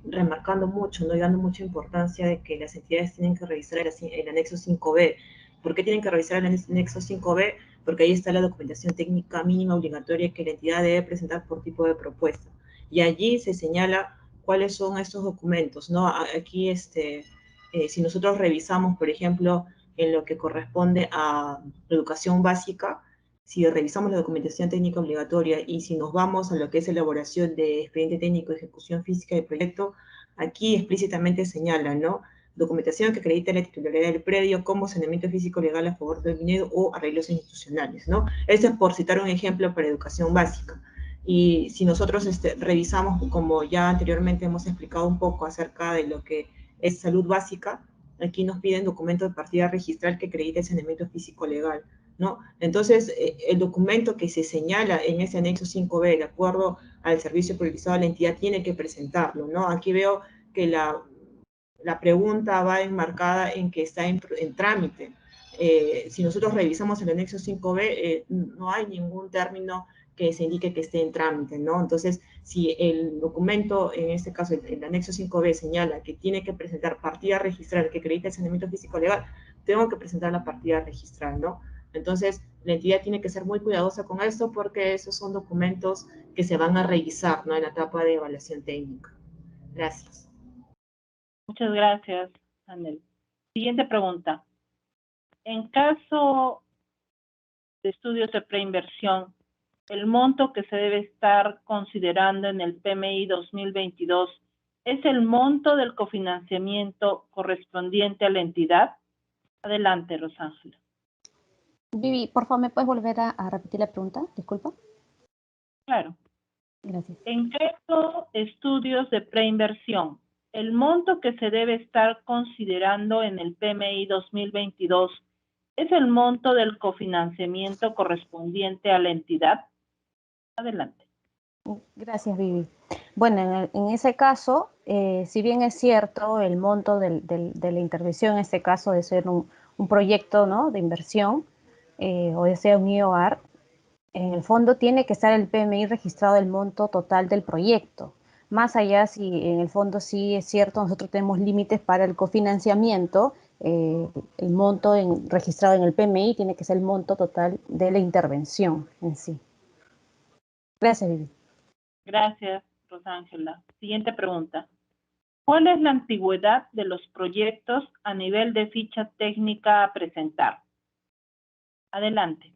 remarcando mucho, ¿no? Y dando mucha importancia de que las entidades tienen que revisar el anexo 5B. ¿Por qué tienen que revisar el anexo 5B? Porque ahí está la documentación técnica mínima obligatoria que la entidad debe presentar por tipo de propuesta. Y allí se señala cuáles son estos documentos, ¿no? Aquí, si nosotros revisamos, por ejemplo, en lo que corresponde a educación básica, si revisamos la documentación técnica obligatoria y si nos vamos a lo que es elaboración de expediente técnico de ejecución física del proyecto, aquí explícitamente señala, ¿no? Documentación que acredita la titularidad del predio como saneamiento físico legal a favor del viñedo o arreglos institucionales, ¿no? Esto es por citar un ejemplo para educación básica. Y si nosotros revisamos, como ya anteriormente hemos explicado un poco acerca de lo que es salud básica, aquí nos piden documento de partida registral que acredite el saneamiento físico legal, ¿no? Entonces, el documento que se señala en ese anexo 5B, de acuerdo al servicio priorizado de la entidad, tiene que presentarlo, ¿no? Aquí veo que la pregunta va enmarcada en que está en trámite. Si nosotros revisamos el anexo 5B, no hay ningún término que se indique que esté en trámite, ¿no? Entonces, si el documento, en este caso el anexo 5B, señala que tiene que presentar partida registral que acredita el saneamiento físico legal, tengo que presentar la partida registral, ¿no? Entonces, la entidad tiene que ser muy cuidadosa con esto porque esos son documentos que se van a revisar, ¿no? En la etapa de evaluación técnica. Gracias. Muchas gracias, Hanel. Siguiente pregunta. En caso de estudios de preinversión, el monto que se debe estar considerando en el PMI 2022 es el monto del cofinanciamiento correspondiente a la entidad. Adelante, Rosángela. Vivi, por favor, ¿me puedes volver a repetir la pregunta? Disculpa. Claro. Gracias. En caso de estudios de preinversión, el monto que se debe estar considerando en el PMI 2022 es el monto del cofinanciamiento correspondiente a la entidad. Adelante. Gracias, Vivi. Bueno, en ese caso, si bien es cierto el monto de la intervención, en este caso de ser un proyecto, ¿no?, de inversión o de ser un IOR, en el fondo tiene que estar el PMI registrado el monto total del proyecto. Más allá, si en el fondo sí es cierto, nosotros tenemos límites para el cofinanciamiento, el monto registrado en el PMI tiene que ser el monto total de la intervención en sí. Gracias, Vivi. Gracias, Rosángela. Siguiente pregunta. ¿Cuál es la antigüedad de los proyectos a nivel de ficha técnica a presentar? Adelante.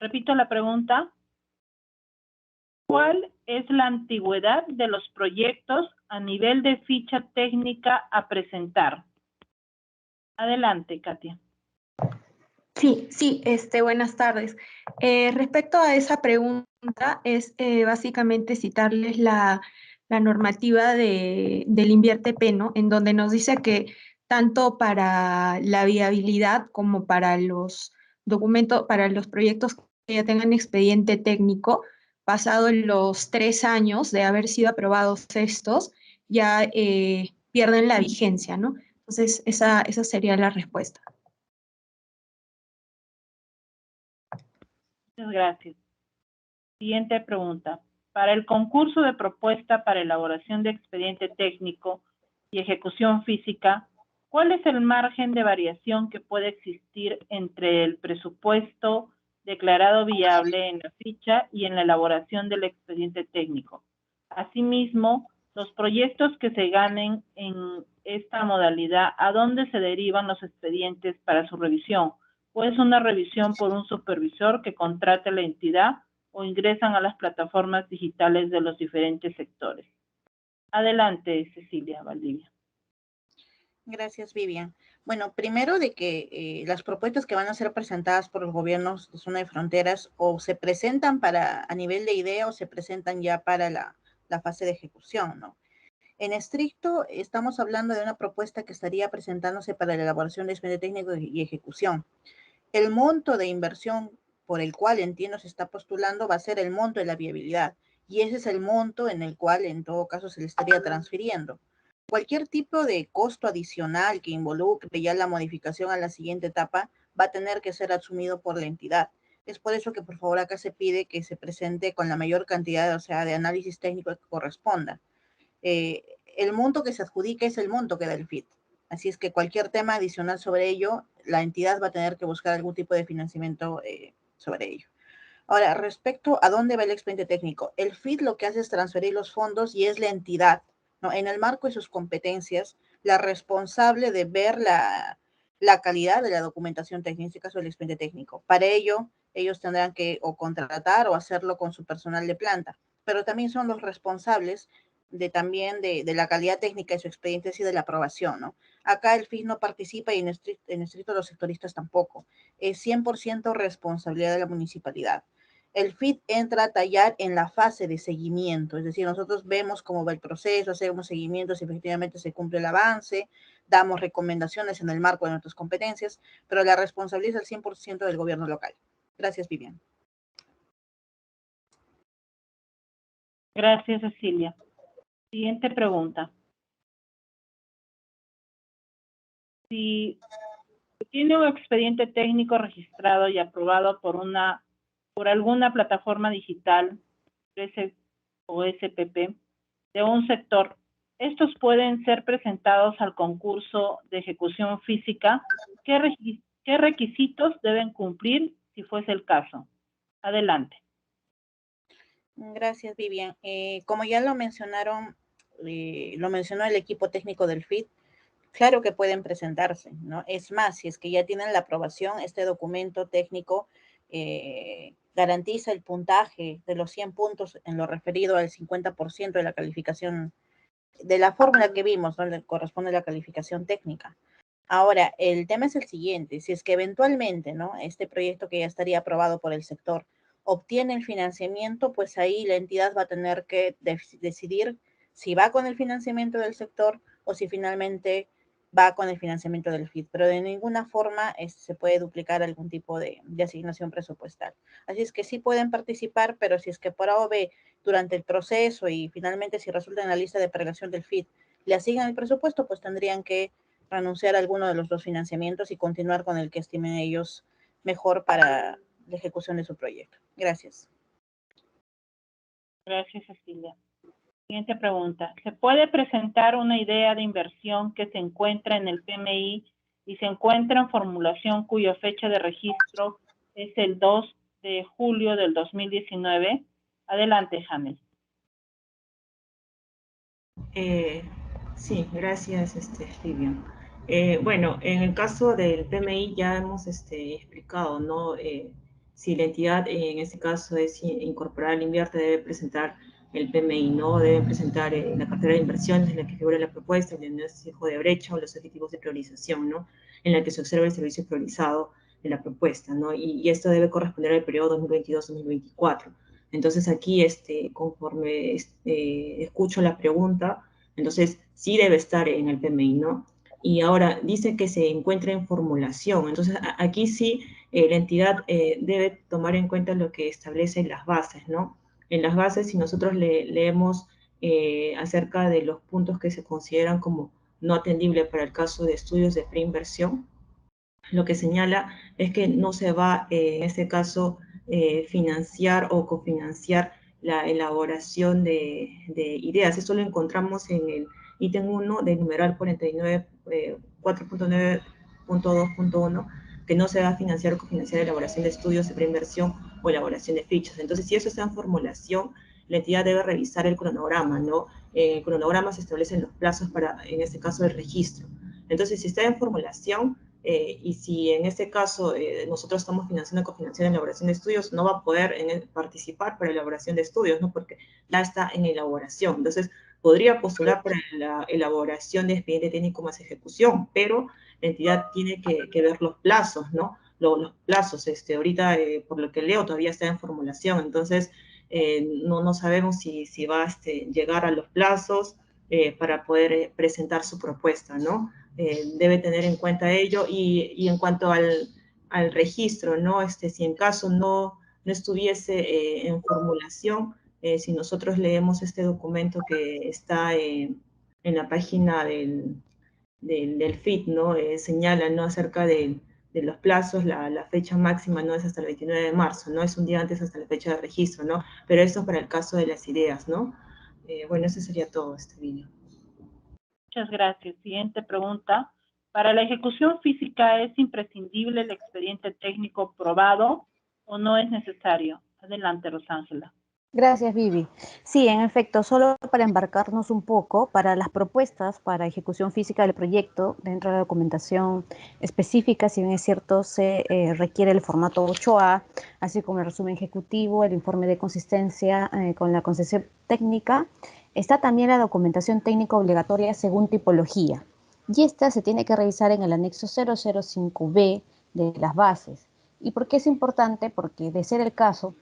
Repito la pregunta. ¿Cuál es la antigüedad de los proyectos a nivel de ficha técnica a presentar? Adelante, Katia. Sí, buenas tardes. Respecto a esa pregunta, es básicamente citarles la normativa del Invierte-P, ¿no? En donde nos dice que tanto para la viabilidad como para los documentos, para los proyectos que ya tengan expediente técnico, pasado los 3 años de haber sido aprobados estos, ya pierden la vigencia, ¿no? Entonces, esa sería la respuesta. Muchas gracias. Siguiente pregunta. Para el concurso de propuesta para elaboración de expediente técnico y ejecución física, ¿cuál es el margen de variación que puede existir entre el presupuesto declarado viable en la ficha y en la elaboración del expediente técnico? Asimismo, los proyectos que se ganen en esta modalidad, ¿a dónde se derivan los expedientes para su revisión? ¿O es una revisión por un supervisor que contrate la entidad o ingresan a las plataformas digitales de los diferentes sectores? Adelante, Cecilia Valdivia. Gracias, Vivian. Bueno, primero de que las propuestas que van a ser presentadas por los gobiernos de zona de fronteras o se presentan a nivel de idea o se presentan ya para la fase de ejecución, ¿no? En estricto, estamos hablando de una propuesta que estaría presentándose para la elaboración de expediente técnico y ejecución. El monto de inversión por el cual entiendo se está postulando va a ser el monto de la viabilidad y ese es el monto en el cual en todo caso se le estaría transfiriendo. Cualquier tipo de costo adicional que involucre ya la modificación a la siguiente etapa va a tener que ser asumido por la entidad. Es por eso que por favor acá se pide que se presente con la mayor cantidad, o sea, de análisis técnico que corresponda. El monto que se adjudica es el monto que da el FIT. Así es que cualquier tema adicional sobre ello, la entidad va a tener que buscar algún tipo de financiamiento sobre ello. Ahora, respecto a dónde va el expediente técnico, el FIT lo que hace es transferir los fondos y es la entidad, ¿no? En el marco de sus competencias, la responsable de ver la calidad de la documentación técnica, en este caso el expediente técnico. Para ello, ellos tendrán que o contratar o hacerlo con su personal de planta, pero también son los responsables también de la calidad técnica de su expediente y de la aprobación, ¿no? Acá el FIT no participa y en estricto los sectoristas tampoco. Es 100% responsabilidad de la municipalidad. El FIT entra a tallar en la fase de seguimiento, es decir, nosotros vemos cómo va el proceso, hacemos seguimiento si efectivamente se cumple el avance, damos recomendaciones en el marco de nuestras competencias, pero la responsabilidad es al 100% del gobierno local. Gracias, Vivian. Gracias, Cecilia. Siguiente pregunta. Si tiene un expediente técnico registrado y aprobado por alguna plataforma digital o SPP de un sector, estos pueden ser presentados al concurso de ejecución física. ¿Qué requisitos deben cumplir si fuese el caso? Adelante. Gracias, Vivian. Como ya lo mencionaron, lo mencionó el equipo técnico del FIT, claro que pueden presentarse, ¿no? Es más, si es que ya tienen la aprobación, este documento técnico garantiza el puntaje de los 100 puntos en lo referido al 50% de la calificación, de la fórmula que vimos, ¿no? Le corresponde a la calificación técnica. Ahora, el tema es el siguiente, si es que eventualmente, ¿no? Este proyecto que ya estaría aprobado por el sector obtiene el financiamiento, pues ahí la entidad va a tener que decidir si va con el financiamiento del sector o si finalmente va con el financiamiento del FIT, pero de ninguna forma se puede duplicar algún tipo de asignación presupuestal. Así es que sí pueden participar, pero si es que por A o B durante el proceso y finalmente si resulta en la lista de prelación del FIT le asignan el presupuesto, pues tendrían que renunciar a alguno de los dos financiamientos y continuar con el que estimen ellos mejor para la ejecución de su proyecto. Gracias. Gracias, Cecilia. Siguiente pregunta. ¿Se puede presentar una idea de inversión que se encuentra en el PMI y se encuentra en formulación cuya fecha de registro es el 2 de julio del 2019? Adelante, Jamel. Sí, gracias, Vivian. Bueno, en el caso del PMI ya hemos explicado, ¿no? Si la entidad, en este caso es incorporar al invierte, debe presentar el PMI, ¿no? Deben presentar la cartera de inversiones en la que figura la propuesta, el diagnóstico de brecha o los objetivos de priorización, ¿no? En la que se observa el servicio priorizado de la propuesta, ¿no? Y esto debe corresponder al periodo 2022-2024. Entonces aquí, conforme escucho la pregunta, entonces sí debe estar en el PMI, ¿no? Y ahora dice que se encuentra en formulación. Entonces aquí sí la entidad debe tomar en cuenta lo que establecen las bases, ¿no? En las bases, si nosotros leemos acerca de los puntos que se consideran como no atendibles para el caso de estudios de preinversión, lo que señala es que no se va, en este caso, financiar o cofinanciar la elaboración de ideas. Esto lo encontramos en el ítem 1 del numeral 49, 4.9.2.1, que no se va a financiar o cofinanciar la elaboración de estudios de preinversión o elaboración de fichas. Entonces, si eso está en formulación, la entidad debe revisar el cronograma, ¿no? El cronograma se establecen los plazos para, en este caso, el registro. Entonces, si está en formulación, y si en este caso nosotros estamos financiando cofinanciando la elaboración de estudios, no va a poder participar para la elaboración de estudios, ¿no? Porque ya está en elaboración. Entonces, podría postular para la elaboración de expediente técnico más ejecución, pero la entidad tiene que ver los plazos, ¿no? Los plazos, ahorita, por lo que leo, todavía está en formulación, entonces no sabemos si va a llegar a los plazos para poder presentar su propuesta, ¿no? Debe tener en cuenta ello y en cuanto al registro, ¿no? Si en caso no estuviese en formulación, si nosotros leemos este documento que está en la página del FIT, ¿no? Señala, ¿no? Acerca de los plazos, la fecha máxima no es hasta el 29 de marzo, ¿no? Es un día antes hasta la fecha de registro, ¿no? Pero esto es para el caso de las ideas, ¿no? Bueno, eso sería todo este video. Muchas gracias. Siguiente pregunta. ¿Para la ejecución física es imprescindible el expediente técnico probado o no es necesario? Adelante, Rosángela. Gracias, Vivi. Sí, en efecto, solo para embarcarnos un poco, para las propuestas para ejecución física del proyecto, dentro de la documentación específica, si bien es cierto, se requiere el formato 8A, así como el resumen ejecutivo, el informe de consistencia con la concepción técnica, está también la documentación técnica obligatoria según tipología. Y esta se tiene que revisar en el anexo 005B de las bases. ¿Y por qué es importante? Porque de ser el caso,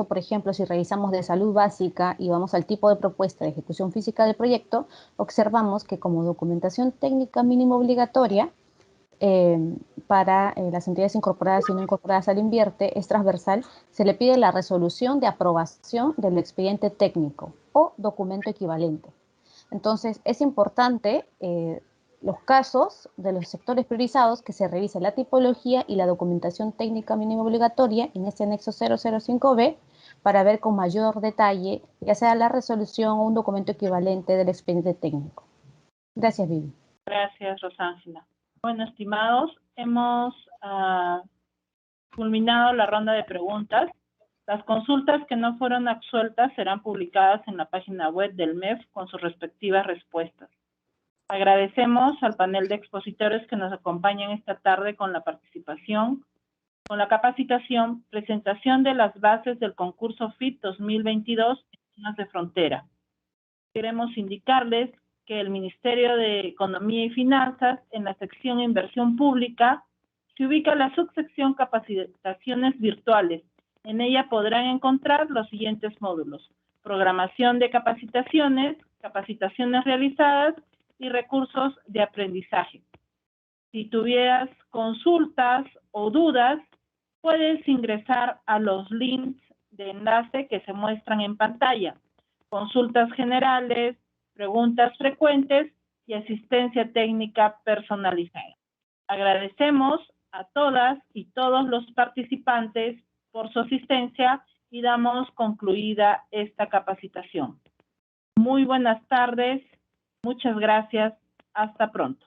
por ejemplo, si revisamos de salud básica y vamos al tipo de propuesta de ejecución física del proyecto, observamos que como documentación técnica mínima obligatoria para las entidades incorporadas y no incorporadas al invierte es transversal, se le pide la resolución de aprobación del expediente técnico o documento equivalente. Entonces, es importante los casos de los sectores priorizados que se revise la tipología y la documentación técnica mínima obligatoria en este anexo 005B para ver con mayor detalle, ya sea la resolución o un documento equivalente del expediente técnico. Gracias, Vivi. Gracias, Rosángela. Bueno, estimados, hemos culminado la ronda de preguntas. Las consultas que no fueron absueltas serán publicadas en la página web del MEF con sus respectivas respuestas. Agradecemos al panel de expositores que nos acompañan esta tarde con la participación, con la capacitación, presentación de las bases del concurso FIT 2022 en zonas de frontera. Queremos indicarles que el Ministerio de Economía y Finanzas, en la sección Inversión Pública, se ubica la subsección Capacitaciones Virtuales. En ella podrán encontrar los siguientes módulos: programación de capacitaciones, capacitaciones realizadas y recursos de aprendizaje. Si tuvieras consultas o dudas, puedes ingresar a los links de enlace que se muestran en pantalla. Consultas generales, preguntas frecuentes y asistencia técnica personalizada. Agradecemos a todas y todos los participantes por su asistencia y damos concluida esta capacitación. Muy buenas tardes, muchas gracias, hasta pronto.